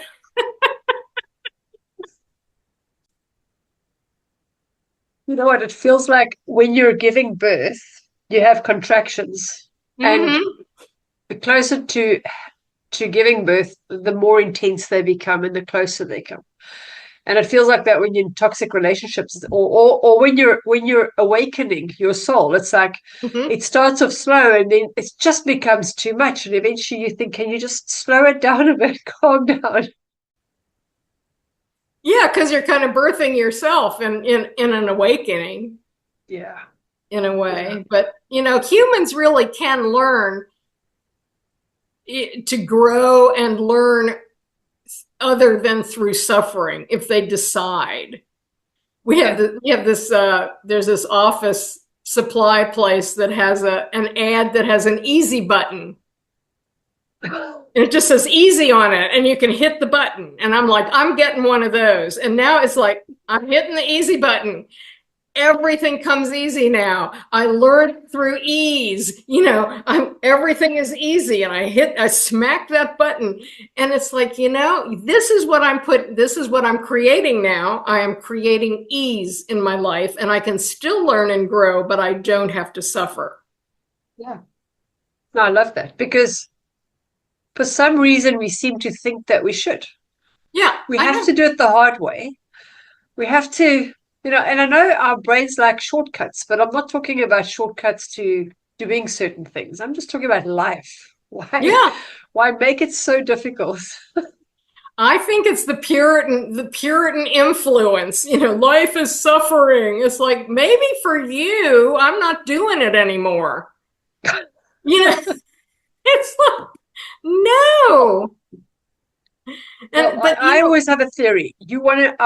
what? It feels like when you're giving birth, you have contractions, and Mm-hmm. the closer to giving birth, the more intense they become, and the closer they come. And it feels like that when you're in toxic relationships, or when you're awakening your soul. It's like Mm-hmm. it starts off slow, and then it just becomes too much, and eventually you think, can you just slow it down a bit, calm down? Yeah, because you're kind of birthing yourself in an awakening Yeah, in a yeah, way. But humans really can learn to grow and learn other than through suffering if they decide. yeah. We have this there's this office supply place that has an ad that has an easy button. And it just says easy on it, and you can hit the button. And I'm like, I'm getting one of those. And now it's like, I'm hitting the easy button. everything comes easy now. I learned through ease. Everything is easy, and I smack that button, and it's like, this is what I'm creating now. I am creating ease in my life, and I can still learn and grow, but I don't have to suffer. Yeah. No, I love that because for some reason we seem to think that we should. Yeah, We I have have. to do it the hard way. We have to, and I know our brains like shortcuts, but I'm not talking about shortcuts to doing certain things. I'm just talking about life. Yeah, Why make it so difficult? I think it's the Puritan influence. Life is suffering. It's like, maybe for you, I'm not doing it anymore. You know, it's like, no. Well, And but I always have a theory. I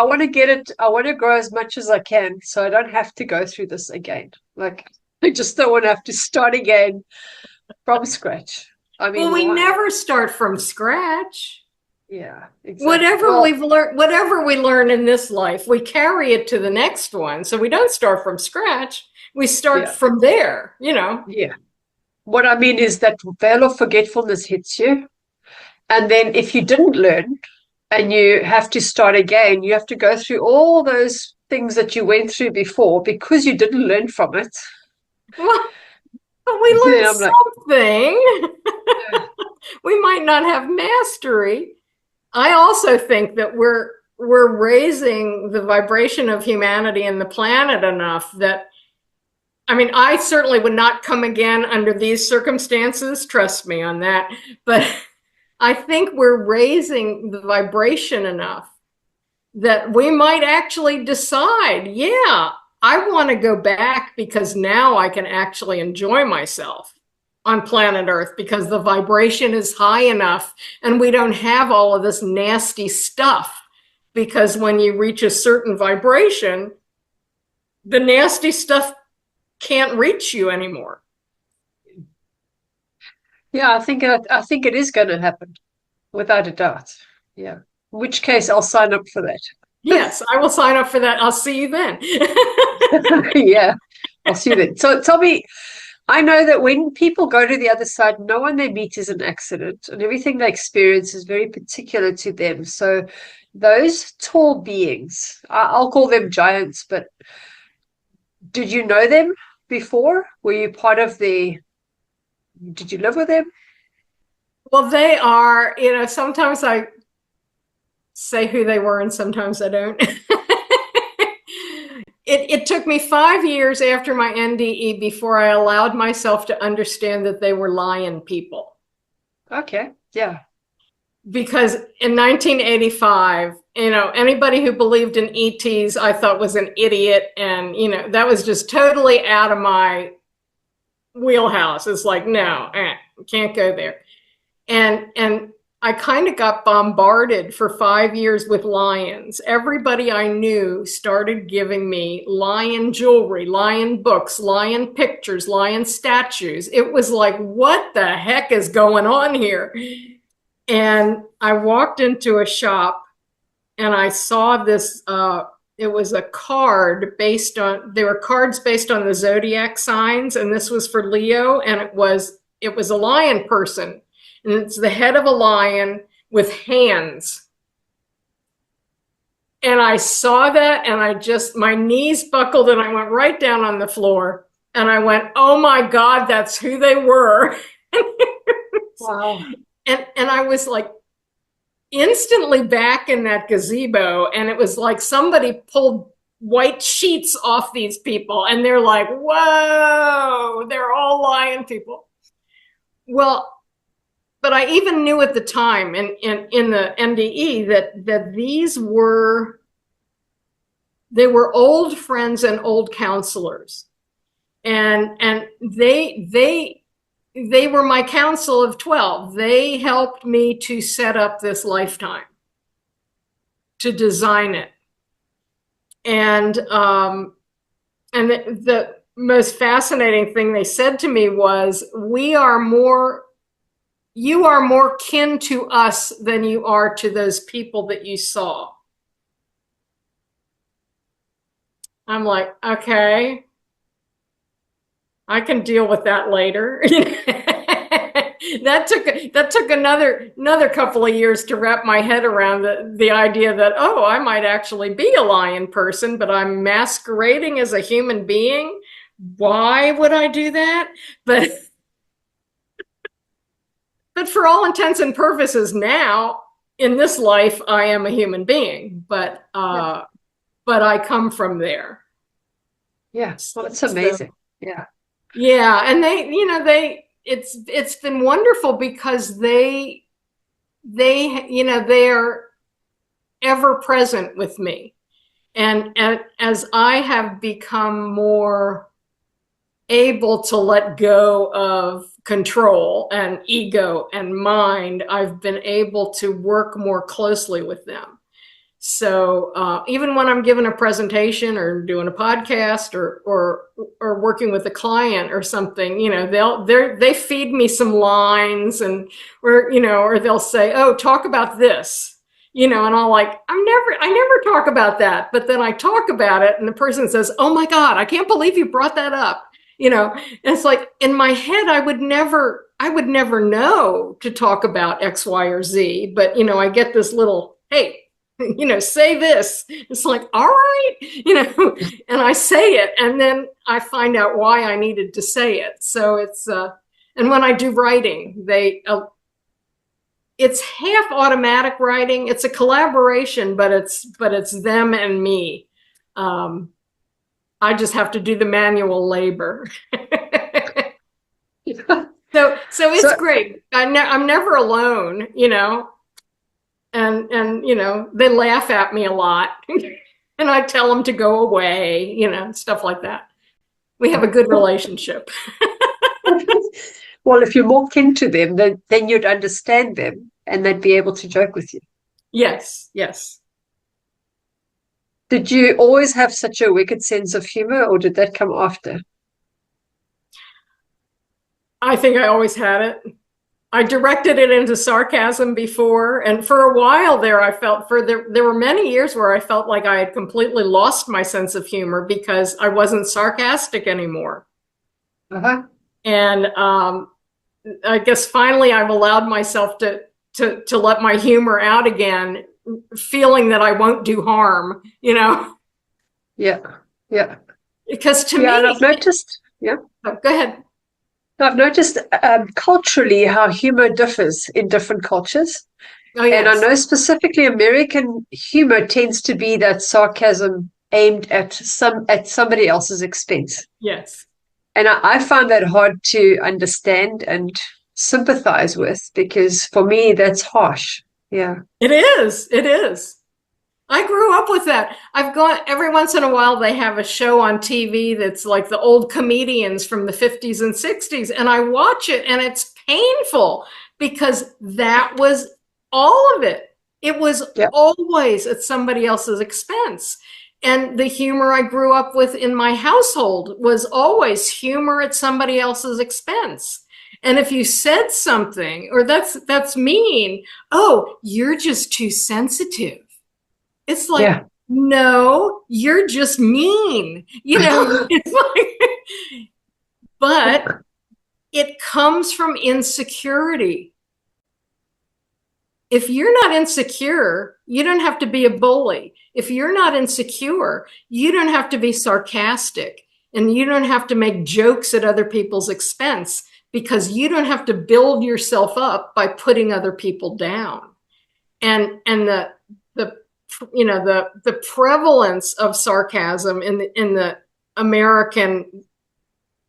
want to get it, I want to grow as much as I can so I don't have to go through this again. Like, I just don't want to have to start again from scratch. I well, mean, we why? never start from scratch. Yeah, exactly. Well, Whatever we learn in this life, we carry it to the next one. So we don't start from scratch. We start yeah, from there. yeah. What I mean is that veil of forgetfulness hits you. And then if you didn't learn and you have to start again, you have to go through all those things that you went through before because you didn't learn from it. Well, but we learned Then I'm like, something. yeah, We might not have mastery. I also think that we're raising the vibration of humanity and the planet enough that, I mean, I certainly would not come again under these circumstances, trust me on that, but I think we're raising the vibration enough that we might actually decide, yeah, I want to go back because now I can actually enjoy myself on planet Earth because the vibration is high enough and we don't have all of this nasty stuff. Because when you reach a certain vibration, the nasty stuff can't reach you anymore. yeah, I think it is going to happen without a doubt. Yeah. In which case I'll sign up for that. Yes, I will sign up for that. I'll see you then. Yeah, I'll see you then. So tell me, I know that when people go to the other side, no one they meet is an accident, and everything they experience is very particular to them. So those tall beings, I'll call them giants, but did you know them before? Were you part of did you live with them? Well, they are, sometimes I say who they were and sometimes I don't. It took me 5 years after my NDE before I allowed myself to understand that they were lion people. Okay, yeah. Because in 1985, anybody who believed in ETs, I thought was an idiot. And, that was just totally out of my wheelhouse. It's like, no, can't go there. And I kind of got bombarded for 5 years with lions. Everybody I knew started giving me lion jewelry, lion books, lion pictures, lion statues. It was like, what the heck is going on here? And I walked into a shop and I saw this. It was a card there were cards based on the zodiac signs, and this was for Leo, and it was a lion person, and it's the head of a lion with hands. And I saw that, and my knees buckled, and I went right down on the floor, and I went, oh my God, that's who they were. Wow. And I was like instantly back in that gazebo, and it was like somebody pulled white sheets off these people, and they're like, whoa, they're all lion people. Well, but I even knew at the time in the NDE that they were old friends and old counselors, and they were my council of 12. They helped me to set up this lifetime, to design it. And the most fascinating thing they said to me was, you are more kin to us than you are to those people that you saw. I'm like, okay, I can deal with that later. That took another couple of years to wrap my head around the idea that, oh, I might actually be a lion person, but I'm masquerading as a human being. Why would I do that? But for all intents and purposes now, in this life, I am a human being, Yeah. but I come from there. Yeah. Well, So, that's amazing. Yeah. yeah, and it's been wonderful because they're ever present with me. And as I have become more able to let go of control and ego and mind, I've been able to work more closely with them. So even when I'm giving a presentation or doing a podcast or working with a client or something, they feed me some lines or they'll say, "Oh, talk about this." And I'll like, I never talk about that. But then I talk about it and the person says, "Oh my God, I can't believe you brought that up." And it's like in my head, I would never know to talk about X, Y, or Z. But, I get this little, hey, say this. It's like, all right, and I say it, and then I find out why I needed to say it. So and when I do writing, it's half automatic writing. It's a collaboration, but it's them and me. I just have to do the manual labor. So it's So, great. I'm never alone, and they laugh at me a lot, and I tell them to go away, stuff like that. We have a good relationship. well, if you're more kin to them, then you'd understand them and they'd be able to joke with you. Yes, yes. Did you always have such a wicked sense of humor, or did that come after? I think I always had it. I directed it into sarcasm before, and for a while there, there were many years where I felt like I had completely lost my sense of humor because I wasn't sarcastic anymore. Uh-huh. And I guess finally I've allowed myself to let my humor out again, feeling that I won't do harm, Yeah. Yeah. because to Yeah. And me, I've noticed, yeah. oh, go ahead. I've noticed culturally how humor differs in different cultures. Oh, And I yes. know specifically American humor tends to be that sarcasm aimed at somebody else's expense. Yes. And I find that hard to understand and sympathize with because for me that's harsh. Yeah. It is. It is. I grew up with that. I've gone every once in a while, they have a show on TV that's like the old comedians from the 50s and 60s. And I watch it and it's painful because that was all of it. It was Yeah. always at somebody else's expense. And the humor I grew up with in my household was always humor at somebody else's expense. And if you said something, or that's mean, oh, you're just too sensitive. It's like, Yeah. no, you're just mean. It's like, but it comes from insecurity. If you're not insecure, you don't have to be a bully. If you're not insecure, you don't have to be sarcastic and you don't have to make jokes at other people's expense because you don't have to build yourself up by putting other people down. And the the prevalence of sarcasm in the American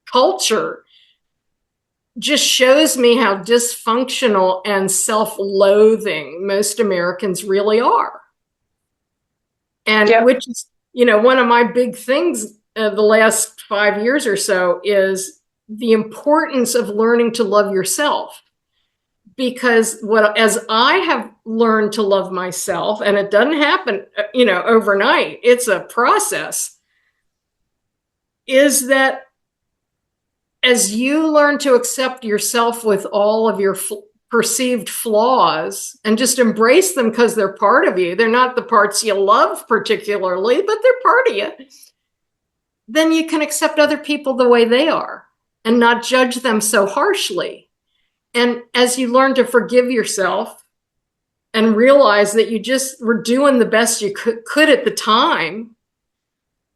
culture just shows me how dysfunctional and self-loathing most Americans really are. And Yeah. which is, one of my big things the last 5 years or so is the importance of learning to love yourself. Because as I have learned to love myself, and it doesn't happen, overnight, it's a process, is that as you learn to accept yourself with all of your perceived flaws and just embrace them because they're part of you, they're not the parts you love particularly, but they're part of you. then you can accept other people the way they are and not judge them so harshly. And as you learn to forgive yourself and realize that you just were doing the best you could at the time,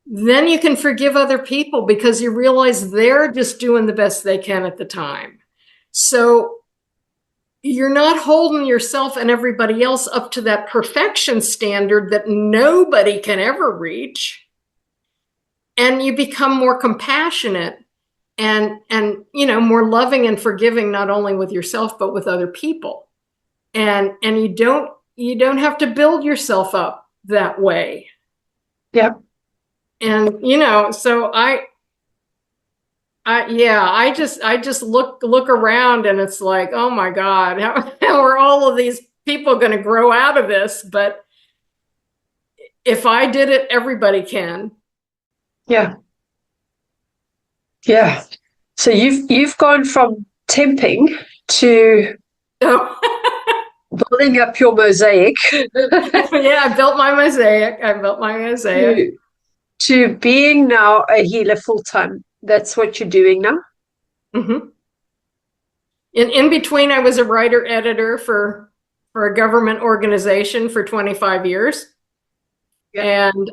then you can forgive other people because you realize they're just doing the best they can at the time. So you're not holding yourself and everybody else up to that perfection standard that nobody can ever reach. And you become more compassionate and more loving and forgiving, not only with yourself, but with other people. And you don't have to build yourself up that way. Yeah. And, so I just look around and it's like, oh my God, how are all of these people going to grow out of this? But if I did it, everybody can. Yeah. Yeah. So you've gone from temping to building up your mosaic. Yeah, I built my mosaic. To being now a healer full time. That's what you're doing now? Mm-hmm. In between, I was a writer editor for a government organization for 25 years. Yeah. And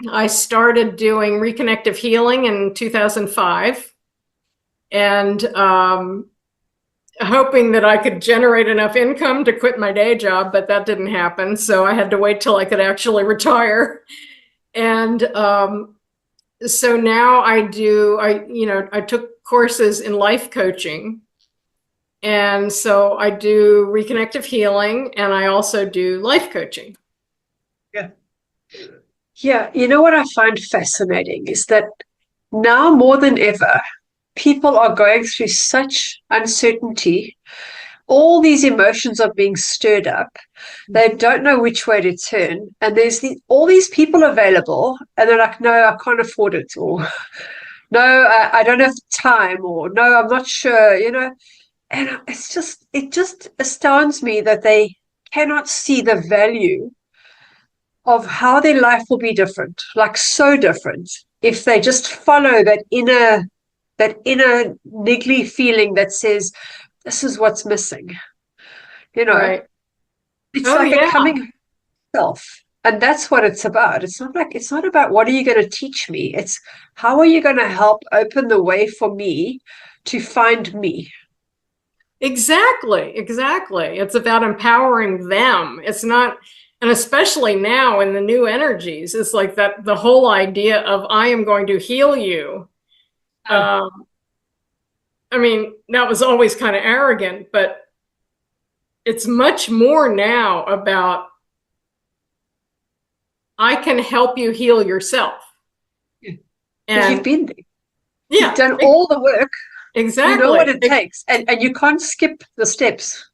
I started doing Reconnective Healing in 2005 and hoping that I could generate enough income to quit my day job, but that didn't happen. So I had to wait till I could actually retire. And so now I took courses in life coaching. And so I do Reconnective Healing and I also do life coaching. Yeah. Yeah. You know what I find fascinating is that now more than ever, people are going through such uncertainty. All these emotions are being stirred up. They don't know which way to turn. And there's all these people available, and they're like, no, I can't afford it. Or no, I don't have time. Or no, I'm not sure, And it just astounds me that they cannot see the value of how their life will be different, like so different, if they just follow that inner niggly feeling that says, this is what's missing. Right. It's a coming self. And that's what it's about. It's not about what are you going to teach me? It's how are you going to help open the way for me to find me? Exactly. It's about empowering them. It's not, and especially now in the new energies, it's like that the whole idea of I am going to heal you. I mean, that was always kind of arrogant, but it's much more now about I can help you heal yourself. Yeah. And you've been there. Yeah. You've done all the work. Exactly. You know what it takes. And you can't skip the steps.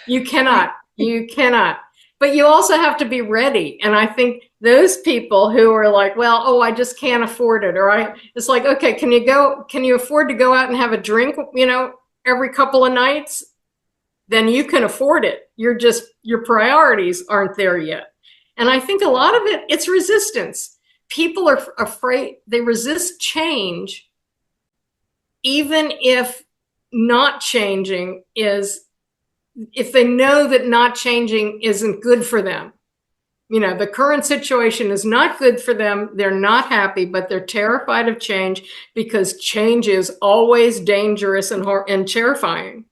You cannot. You cannot. But you also have to be ready. And I think those people who are like, well, oh, I just can't afford it. Or it's like, okay, can you afford to go out and have a drink, every couple of nights? Then you can afford it. Your priorities aren't there yet. And I think a lot of it's resistance. People are afraid, they resist change, even if not changing if they know that not changing isn't good for them. The current situation is not good for them. They're not happy, but they're terrified of change because change is always dangerous and terrifying.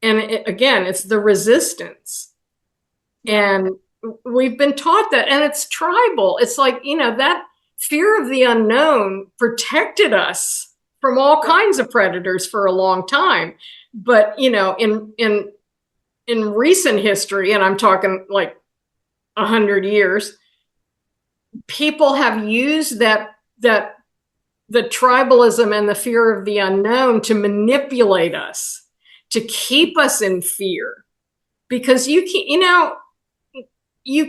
And again, it's the resistance. And we've been taught that, and it's tribal. It's like, that fear of the unknown protected us from all kinds of predators for a long time. But, in recent history, and I'm talking like 100 years, people have used the tribalism and the fear of the unknown to manipulate us, to keep us in fear, because you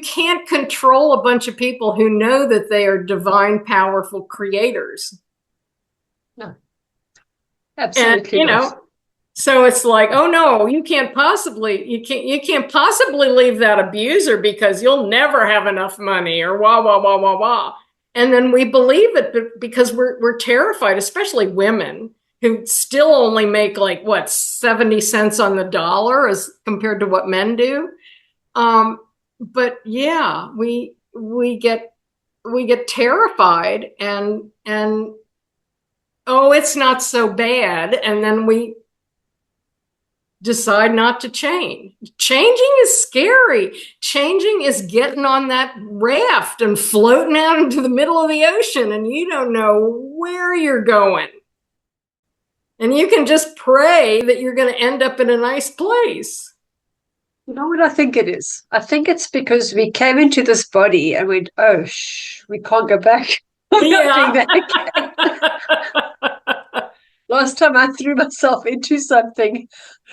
can't control a bunch of people who know that they are divine, powerful creators. No, absolutely. And, so it's like, oh no, you can't possibly leave that abuser because you'll never have enough money, or wah, wah, wah, wah, wah. And then we believe it because we're terrified, especially women who still only make like what 70 cents on the dollar as compared to what men do. But yeah, we get terrified and oh, it's not so bad, and then we decide not to change. Changing is scary. Changing is getting on that raft and floating out into the middle of the ocean, and you don't know where you're going. And you can just pray that you're going to end up in a nice place. You know what I think it is? I think it's because we came into this body and went, oh, we can't go back. I'm not doing that again. Last time I threw myself into something,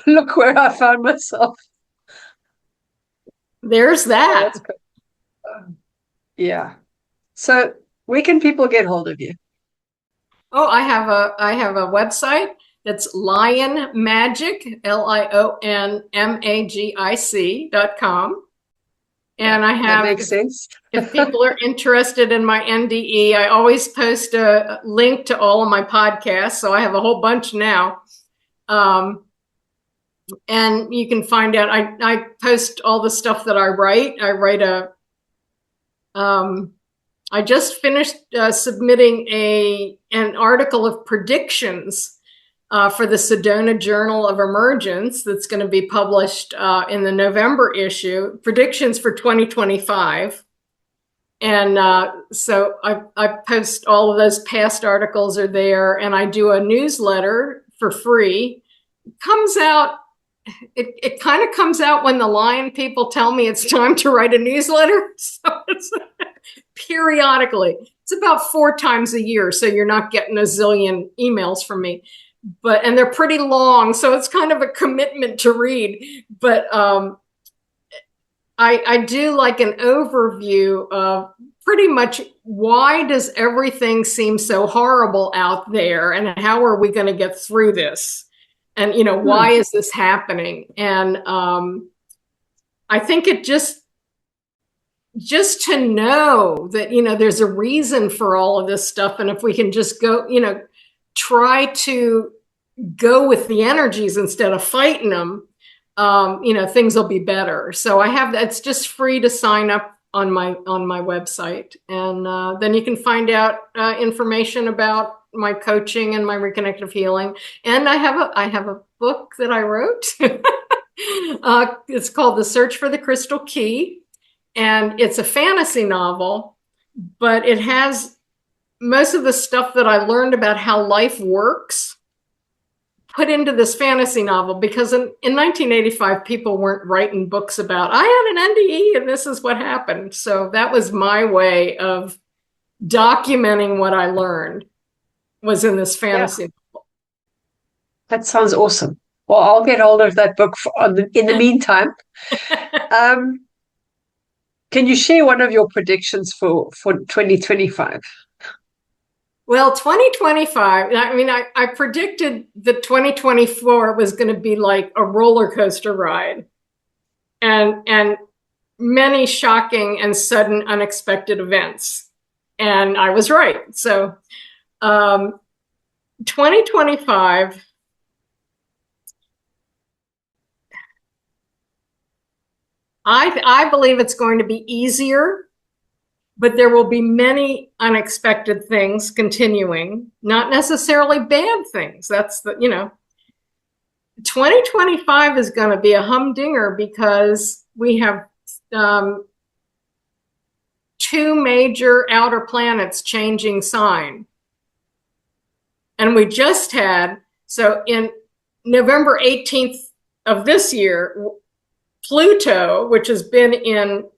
look where I found myself. There's that. Yeah. So where can people get hold of you? Oh, I have a website that's Lion Magic, LionMagic.com. And I have, that makes sense. If people are interested in my NDE, I always post a link to all of my podcasts. So I have a whole bunch now. And you can find out, I post all the stuff that I write. I just finished submitting an article of predictions for the Sedona Journal of Emergence that's going to be published in the November issue, predictions for 2025. And so I post all of those past articles are there, and I do a newsletter for free. It kind of comes out when the Lion people tell me it's time to write a newsletter. So it's periodically. It's about 4 times a year, so you're not getting a zillion emails from me. And they're pretty long, so it's kind of a commitment to read. But I do like an overview of pretty much why does everything seem so horrible out there, and how are we going to get through this? And, why is this happening? And I think it just to know that, there's a reason for all of this stuff. And if we can just go, try to go with the energies instead of fighting them, things will be better. So I have that. It's just free to sign up on my website. And then you can find out information about my coaching and my reconnective healing. And I have a book that I wrote. It's called The Search for the Crystal Key. And it's a fantasy novel, but it has most of the stuff that I learned about how life works put into this fantasy novel, because in 1985, people weren't writing books about, I had an NDE and this is what happened. So that was my way of documenting what I learned, was in this fantasy novel. That sounds awesome. Well, I'll get hold of that book in the meantime. Can you share one of your predictions for 2025? Well, 2025, I mean, I predicted that 2024 was going to be like a roller coaster ride, and many shocking and sudden unexpected events. And I was right. So 2025, I believe it's going to be easier, but there will be many unexpected things continuing, not necessarily bad things. That's 2025 is going to be a humdinger, because we have 2 major outer planets changing sign. And we just had, so in November 18th of this year, Pluto, which has been in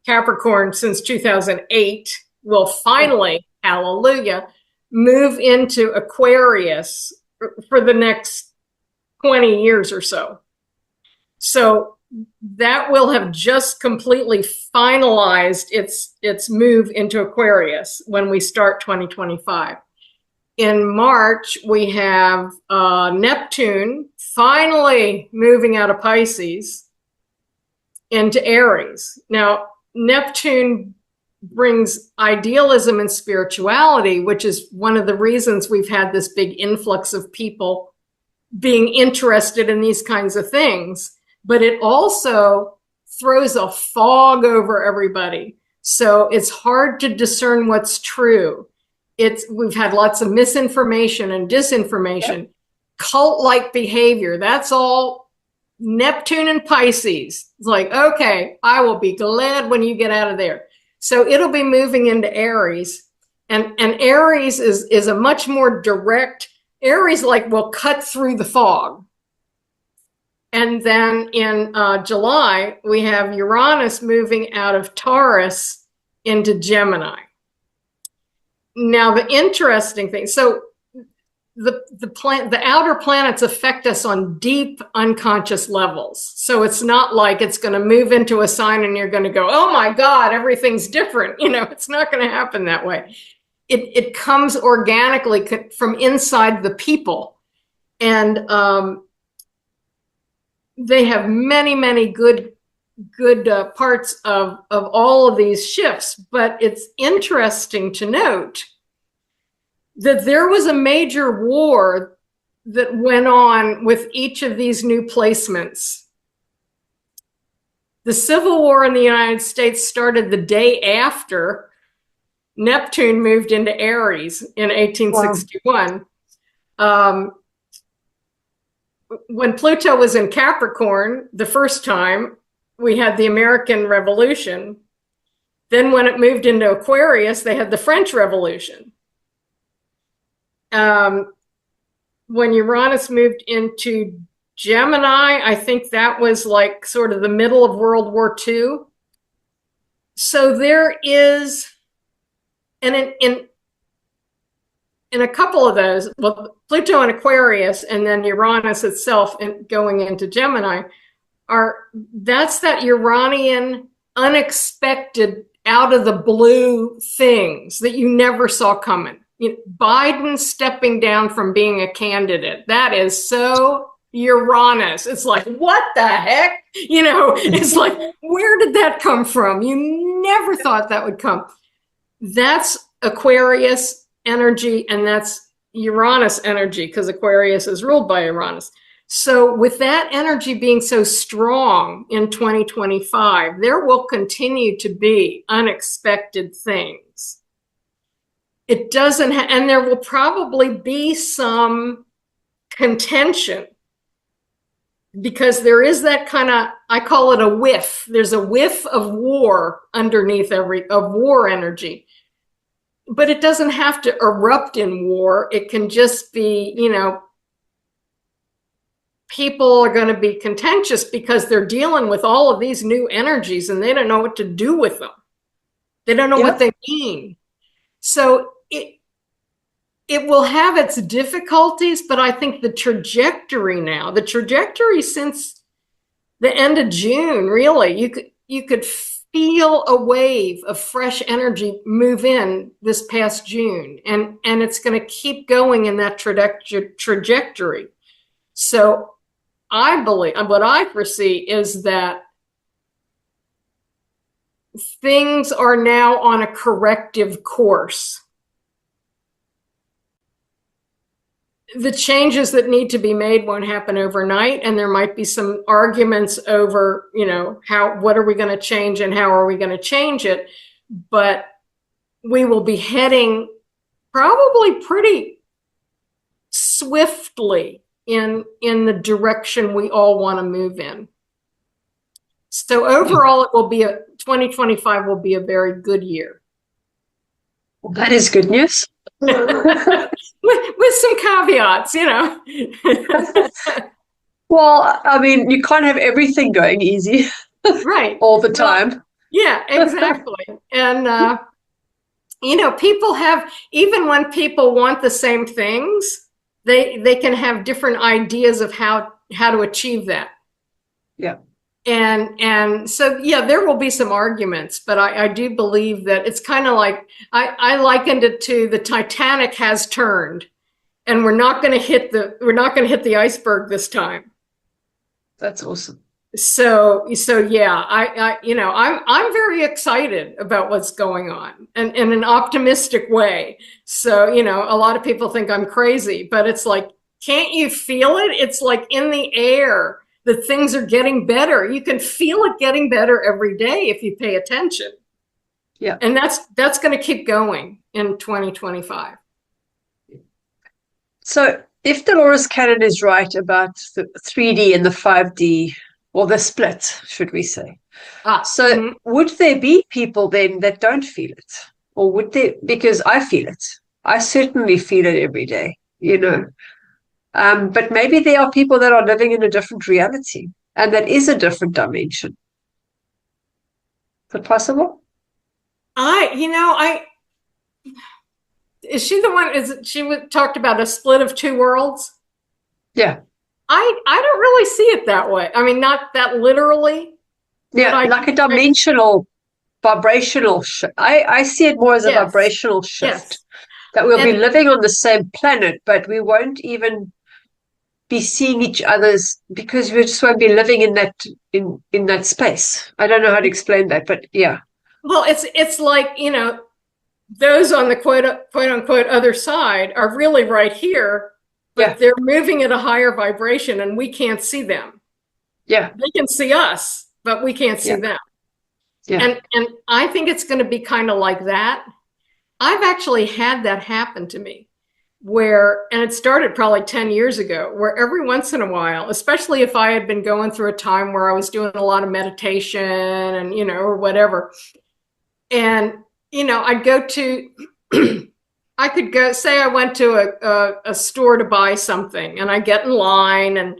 Capricorn since 2008, will finally, hallelujah, move into Aquarius for the next 20 years or so. So that will have just completely finalized its move into Aquarius when we start 2025. In March, we have Neptune finally moving out of Pisces into Aries. Now, Neptune brings idealism and spirituality, which is one of the reasons we've had this big influx of people being interested in these kinds of things. But it also throws a fog over everybody. So it's hard to discern what's true. We've had lots of misinformation and disinformation, yep. Cult-like behavior. That's all Neptune and Pisces. It's like, okay, I will be glad when you get out of there. So it'll be moving into Aries, and Aries is a much more direct. Aries will cut through the fog. And then in July, we have Uranus moving out of Taurus into Gemini. Now, the interesting thing, so the outer planets affect us on deep unconscious levels. So it's not like it's going to move into a sign and you're going to go, oh my God, everything's different. It's not going to happen that way. It comes organically from inside the people. And they have many, many good parts of all of these shifts. But it's interesting to note that there was a major war that went on with each of these new placements. The Civil War in the United States started the day after Neptune moved into Aries in 1861. Wow. When Pluto was in Capricorn the first time, we had the American Revolution. Then when it moved into Aquarius, they had the French Revolution. When Uranus moved into Gemini, I think that was sort of the middle of World War II. So there is, and in a couple of those, well, Pluto in Aquarius and then Uranus itself going into Gemini, that's that Uranian unexpected out of the blue things that you never saw coming. Biden stepping down from being a candidate, that is so Uranus. It's like, what the heck? It's like, where did that come from? You never thought that would come. That's Aquarius energy, and that's Uranus energy, because Aquarius is ruled by Uranus. So with that energy being so strong in 2025, there will continue to be unexpected things. It doesn't, and there will probably be some contention, because there is that kind of, I call it a whiff. There's a whiff of war underneath of war energy. But it doesn't have to erupt in war. It can just be, people are going to be contentious because they're dealing with all of these new energies and they don't know what to do with them. They don't know what they mean. So it will have its difficulties, but I think the trajectory since the end of June, really, you could feel a wave of fresh energy move in this past June, and it's going to keep going in that trajectory. So I believe, what I foresee is that things are now on a corrective course. The changes that need to be made won't happen overnight, and there might be some arguments over, what are we going to change and how are we going to change it? But we will be heading probably pretty swiftly in the direction we all want to move in. So overall, 2025 will be a very good year. Well, that is good news. with some caveats, Well, I mean, you can't have everything going easy, right? All the time. Well, yeah, exactly. And people have, even when people want the same things, they can have different ideas of how to achieve that. Yeah. And so, yeah, there will be some arguments, but I do believe that it's kind of like, I likened it to the Titanic has turned, and we're not going to hit the iceberg this time. That's awesome. So yeah, I'm very excited about what's going on, and in an optimistic way. So, a lot of people think I'm crazy, but it's like, can't you feel it? It's like in the air that things are getting better. You can feel it getting better every day if you pay attention. Yeah. And that's going to keep going in 2025. So if Dolores Cannon is right about the 3D and the 5D, or the split, should we say? So Mhm. would there be people then that don't feel it? Or would there, because I feel it. I certainly feel it every day, you know. But maybe there are people that are living in a different reality, and that is a different dimension. Is it possible? I, you know, I Is she the one? Is she talked about a split of two worlds? Yeah. I don't really see it that way. I mean, not that literally, but Yeah, like a dimensional, vibrational shift. I see it more as a yes, vibrational shift, yes, that we'll be and living on the same planet, but we won't even be seeing each other's, because we just won't be living in that space. I don't know how to explain that, but yeah. well, it's like, those on the quote unquote other side are really right here, but Yeah. they're moving at a higher vibration, and we can't see them. Yeah. They can see us, but we can't see Yeah. them. Yeah. And I think it's going to be kind of like that. I've actually had that happen to me and it started probably 10 years ago, where every once in a while, especially if I had been going through a time where I was doing a lot of meditation and, or whatever. And, I'd go to, I could go, say I went to a store to buy something, and I get in line, and,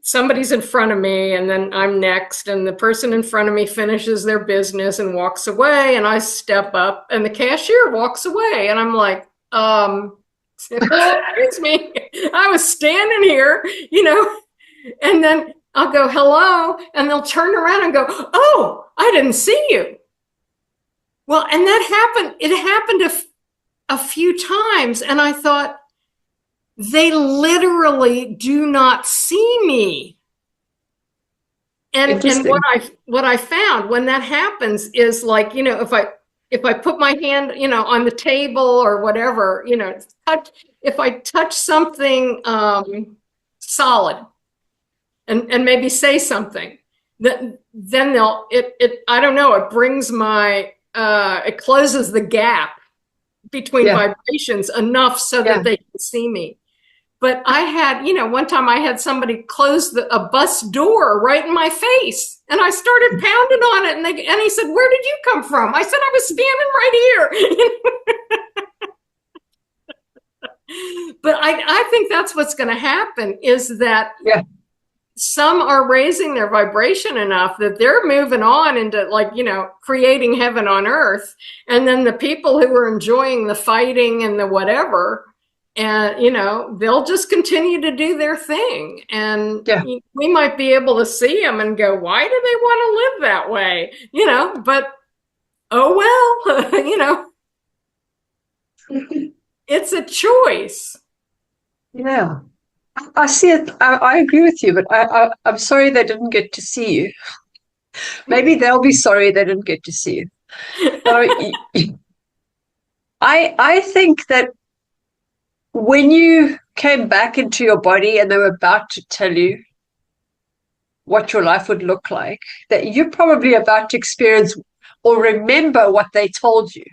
somebody's in front of me, and then I'm next, and the person in front of me finishes their business and walks away, and I step up, and the cashier walks away, and I'm like, excuse me, I was standing here, and then I'll go, hello, and they'll turn around and go, oh, I didn't see you. Well, and it happened a few times, and I thought, they literally do not see me. And Interesting. what I found when that happens is, like, if I put my hand, on the table or whatever, if I touch something solid, and maybe say something, then I don't know, it brings it closes the gap between Yeah. vibrations enough so that Yeah. they can see me. But I had, one time I had somebody close a bus door right in my face, and I started pounding on it, and he said, "Where did you come from?" I said, "I was standing right here." But I think that's what's going to happen, is that Yeah. some are raising their vibration enough that they're moving on into, like, creating heaven on earth. And then the people who are enjoying the fighting and the whatever, and, they'll just continue to do their thing. And Yeah. we might be able to see them and go, why do they want to live that way? But oh, well, it's a choice. Yeah. I see it. I agree with you, but I'm sorry they didn't get to see you. Maybe they'll be sorry they didn't get to see you. No, I think that when you came back into your body and they were about to tell you what your life would look like, that you're probably about to experience or remember what they told you.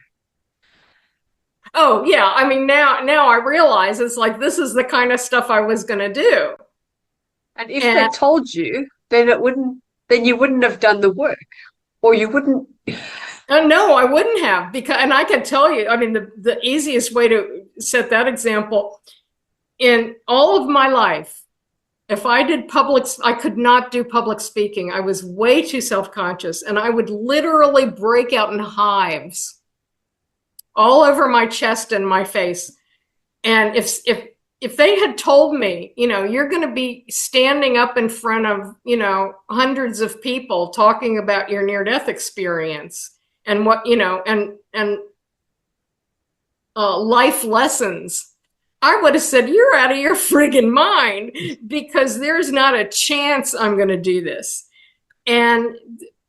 Oh yeah, I mean, now I realize it's like, this is the kind of stuff I was going to do. And if they And told you, then you wouldn't have done the work, or you wouldn't. no, I wouldn't have, because, and I can tell you, I mean, the easiest way to set that example, in all of my life, if I did I could not do public speaking. I was way too self-conscious, and I would literally break out in hives all over my chest and my face. And if they had told me, you're going to be standing up in front of, hundreds of people talking about your near-death experience, and what, and life lessons, I would have said, you're out of your friggin' mind, because there's not a chance I'm going to do this. And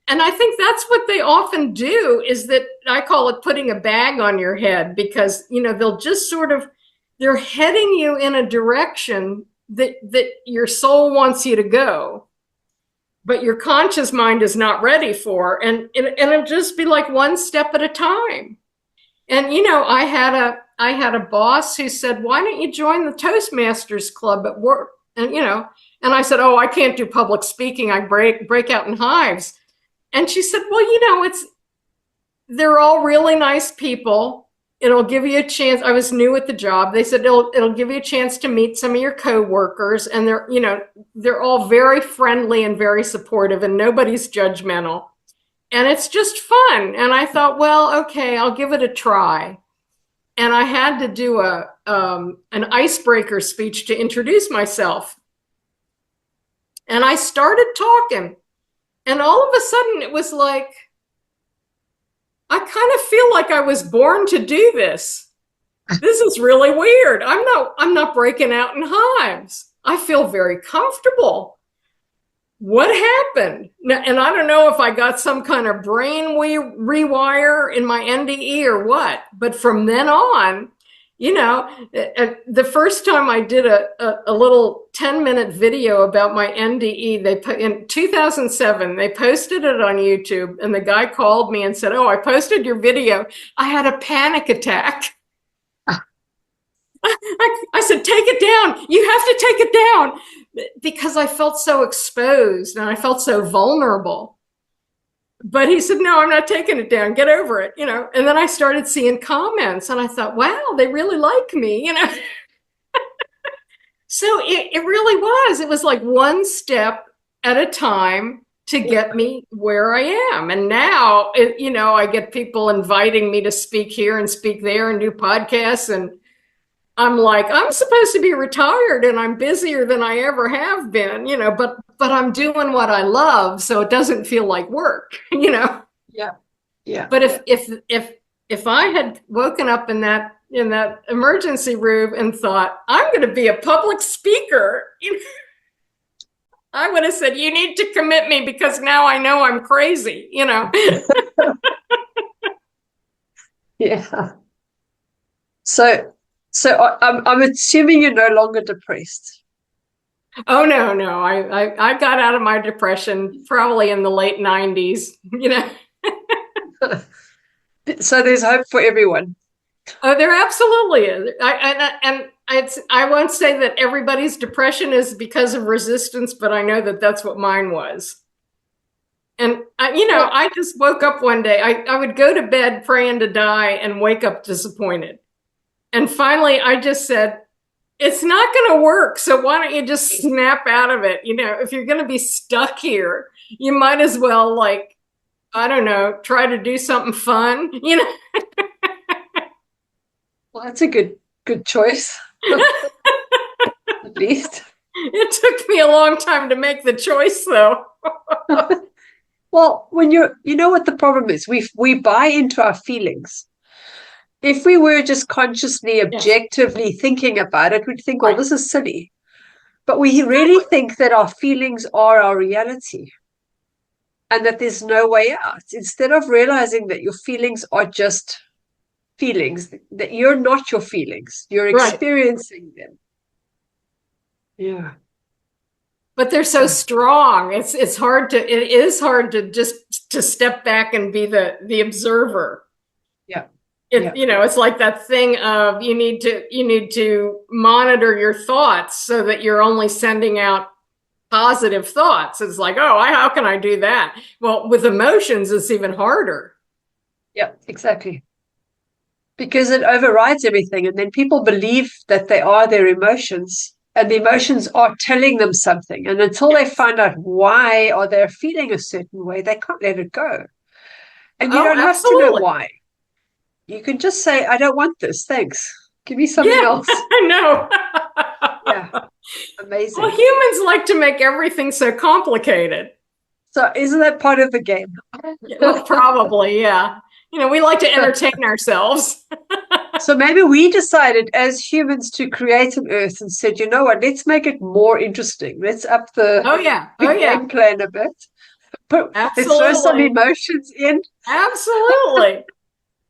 I think that's what they often do, is that I call it putting a bag on your head, because, they'll just sort of, they're heading you in a direction that your soul wants you to go, but your conscious mind is not ready for. And it'll just be like one step at a time. And, I had a boss who said, why don't you join the Toastmasters club at work? And, and I said, oh, I can't do public speaking. I break out in hives. And she said, well, they're all really nice people. It'll give you a chance. I was new at the job. They said it'll give you a chance to meet some of your coworkers, and they're all very friendly and very supportive, and nobody's judgmental. And it's just fun. And I thought, well, okay, I'll give it a try. And I had to do an icebreaker speech to introduce myself. And I started talking. And all of a sudden it was like, I kind of feel like I was born to do this. This is really weird. I'm not breaking out in hives. I feel very comfortable. What happened? And I don't know if I got some kind of brain rewire in my NDE or what, but from then on, the first time I did a little 10-minute video about my NDE, they put in 2007, they posted it on YouTube, and the guy called me and said, oh, I posted your video. I had a panic attack. I said, take it down. You have to take it down, because I felt so exposed and I felt so vulnerable. But he said, no, I'm not taking it down. Get over it, And then I started seeing comments, and I thought, wow, they really like me, So it really was. It was like one step at a time to get me where I am. And now, I get people inviting me to speak here and speak there and do podcasts, and I'm like, I'm supposed to be retired and I'm busier than I ever have been, but I'm doing what I love, so it doesn't feel like work, Yeah. Yeah. But if I had woken up in that emergency room and thought, I'm going to be a public speaker, I would have said, you need to commit me, because now I know I'm crazy, Yeah. So I'm assuming you're no longer depressed. Oh, no. I got out of my depression probably in the late 90s, So there's hope for everyone. Oh, there absolutely is. I won't say that everybody's depression is because of resistance, but I know that that's what mine was. And, I just woke up one day. I would go to bed praying to die and wake up disappointed. And finally, I just said, it's not going to work. So why don't you just snap out of it? If you're going to be stuck here, you might as well, I don't know, try to do something fun, Well, that's a good choice, at least. It took me a long time to make the choice, though. Well, when you know what the problem is, we buy into our feelings. If we were just consciously, objectively thinking about it, we'd think, well, this is silly. But we really think that our feelings are our reality and that there's no way out. Instead of realizing that your feelings are just feelings, that you're not your feelings, you're experiencing them. Yeah. But they're so strong. It is hard to just to step back and be the observer. Yeah. It's like that thing of you need to monitor your thoughts so that you're only sending out positive thoughts. It's like, oh, how can I do that? Well, with emotions, it's even harder. Yeah, exactly. Because it overrides everything. And then people believe that they are their emotions, and the emotions are telling them something. And until they find out why or they're feeling a certain way, they can't let it go. And you don't have to know why. You can just say, I don't want this. Thanks. Give me something else. I know. Yeah. Amazing. Well, humans like to make everything so complicated. So isn't that part of the game? Well, probably, yeah. We like to entertain ourselves. So maybe we decided as humans to create an Earth and said, you know what, let's make it more interesting. Let's up Oh yeah. the Oh yeah. game plan a bit. Let's throw some Absolutely. emotions in. Absolutely.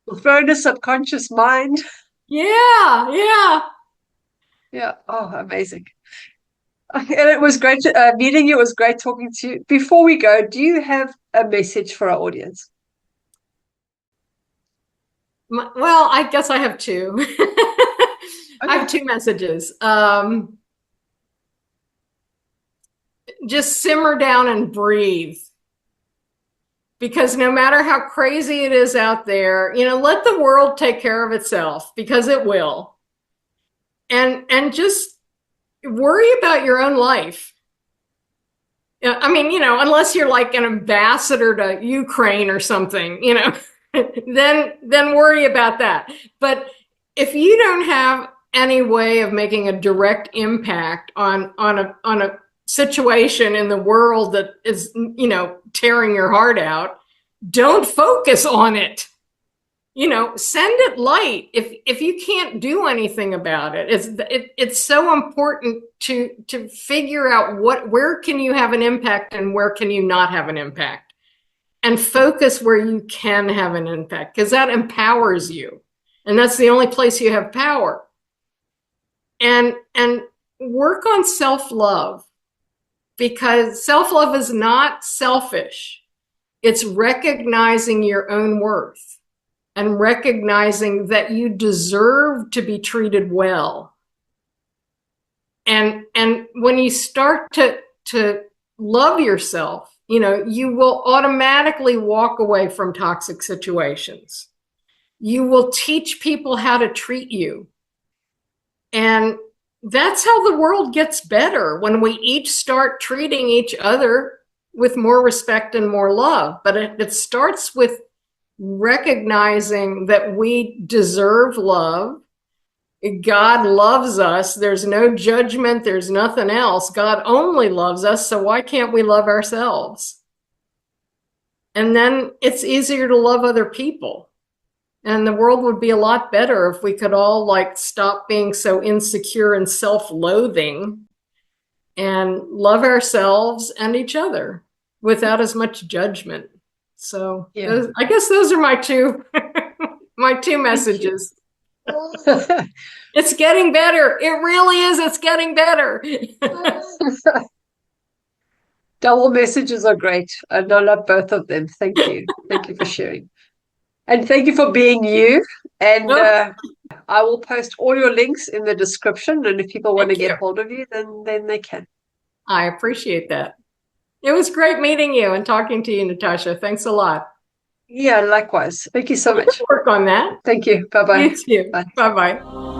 We'll throw in a subconscious mind. Yeah. Yeah. Yeah. Oh, amazing. And it was great meeting you. It was great talking to you. Before we go, do you have a message for our audience? Well, I guess I have two. I have Okay. two messages. Just simmer down and breathe. Because no matter how crazy it is out there, let the world take care of itself because it will. And just worry about your own life. I mean, unless you're like an ambassador to Ukraine or something, then worry about that. But if you don't have any way of making a direct impact on a situation in the world that is, tearing your heart out, don't focus on it. Send it light. If you can't do anything about it, it's so important to figure out where can you have an impact and where can you not have an impact, and focus where you can have an impact, because that empowers you, and that's the only place you have power. And work on self-love, because self-love is not selfish. It's recognizing your own worth and recognizing that you deserve to be treated well. And when you start to love yourself, you will automatically walk away from toxic situations. You will teach people how to treat you. And that's how the world gets better, when we each start treating each other with more respect and more love. But it starts with recognizing that we deserve love. God loves us. There's no judgment. There's nothing else. God only loves us. So why can't we love ourselves? And then it's easier to love other people. And the world would be a lot better if we could all stop being so insecure and self-loathing and love ourselves and each other without as much judgment. So Yeah. I guess those are my two my two messages. It's getting better. It really is. It's getting better. Double messages are great. And I love both of them. Thank you. Thank you for sharing. And thank you for being you. And Oh, I will post all your links in the description. And if people want to thank get you. hold of you, then they can. I appreciate that. It was great meeting you and talking to you, Natasha. Thanks a lot. Yeah, likewise. Thank you so Let's much. work on that. Thank you. Bye-bye. You too. Bye. Bye bye.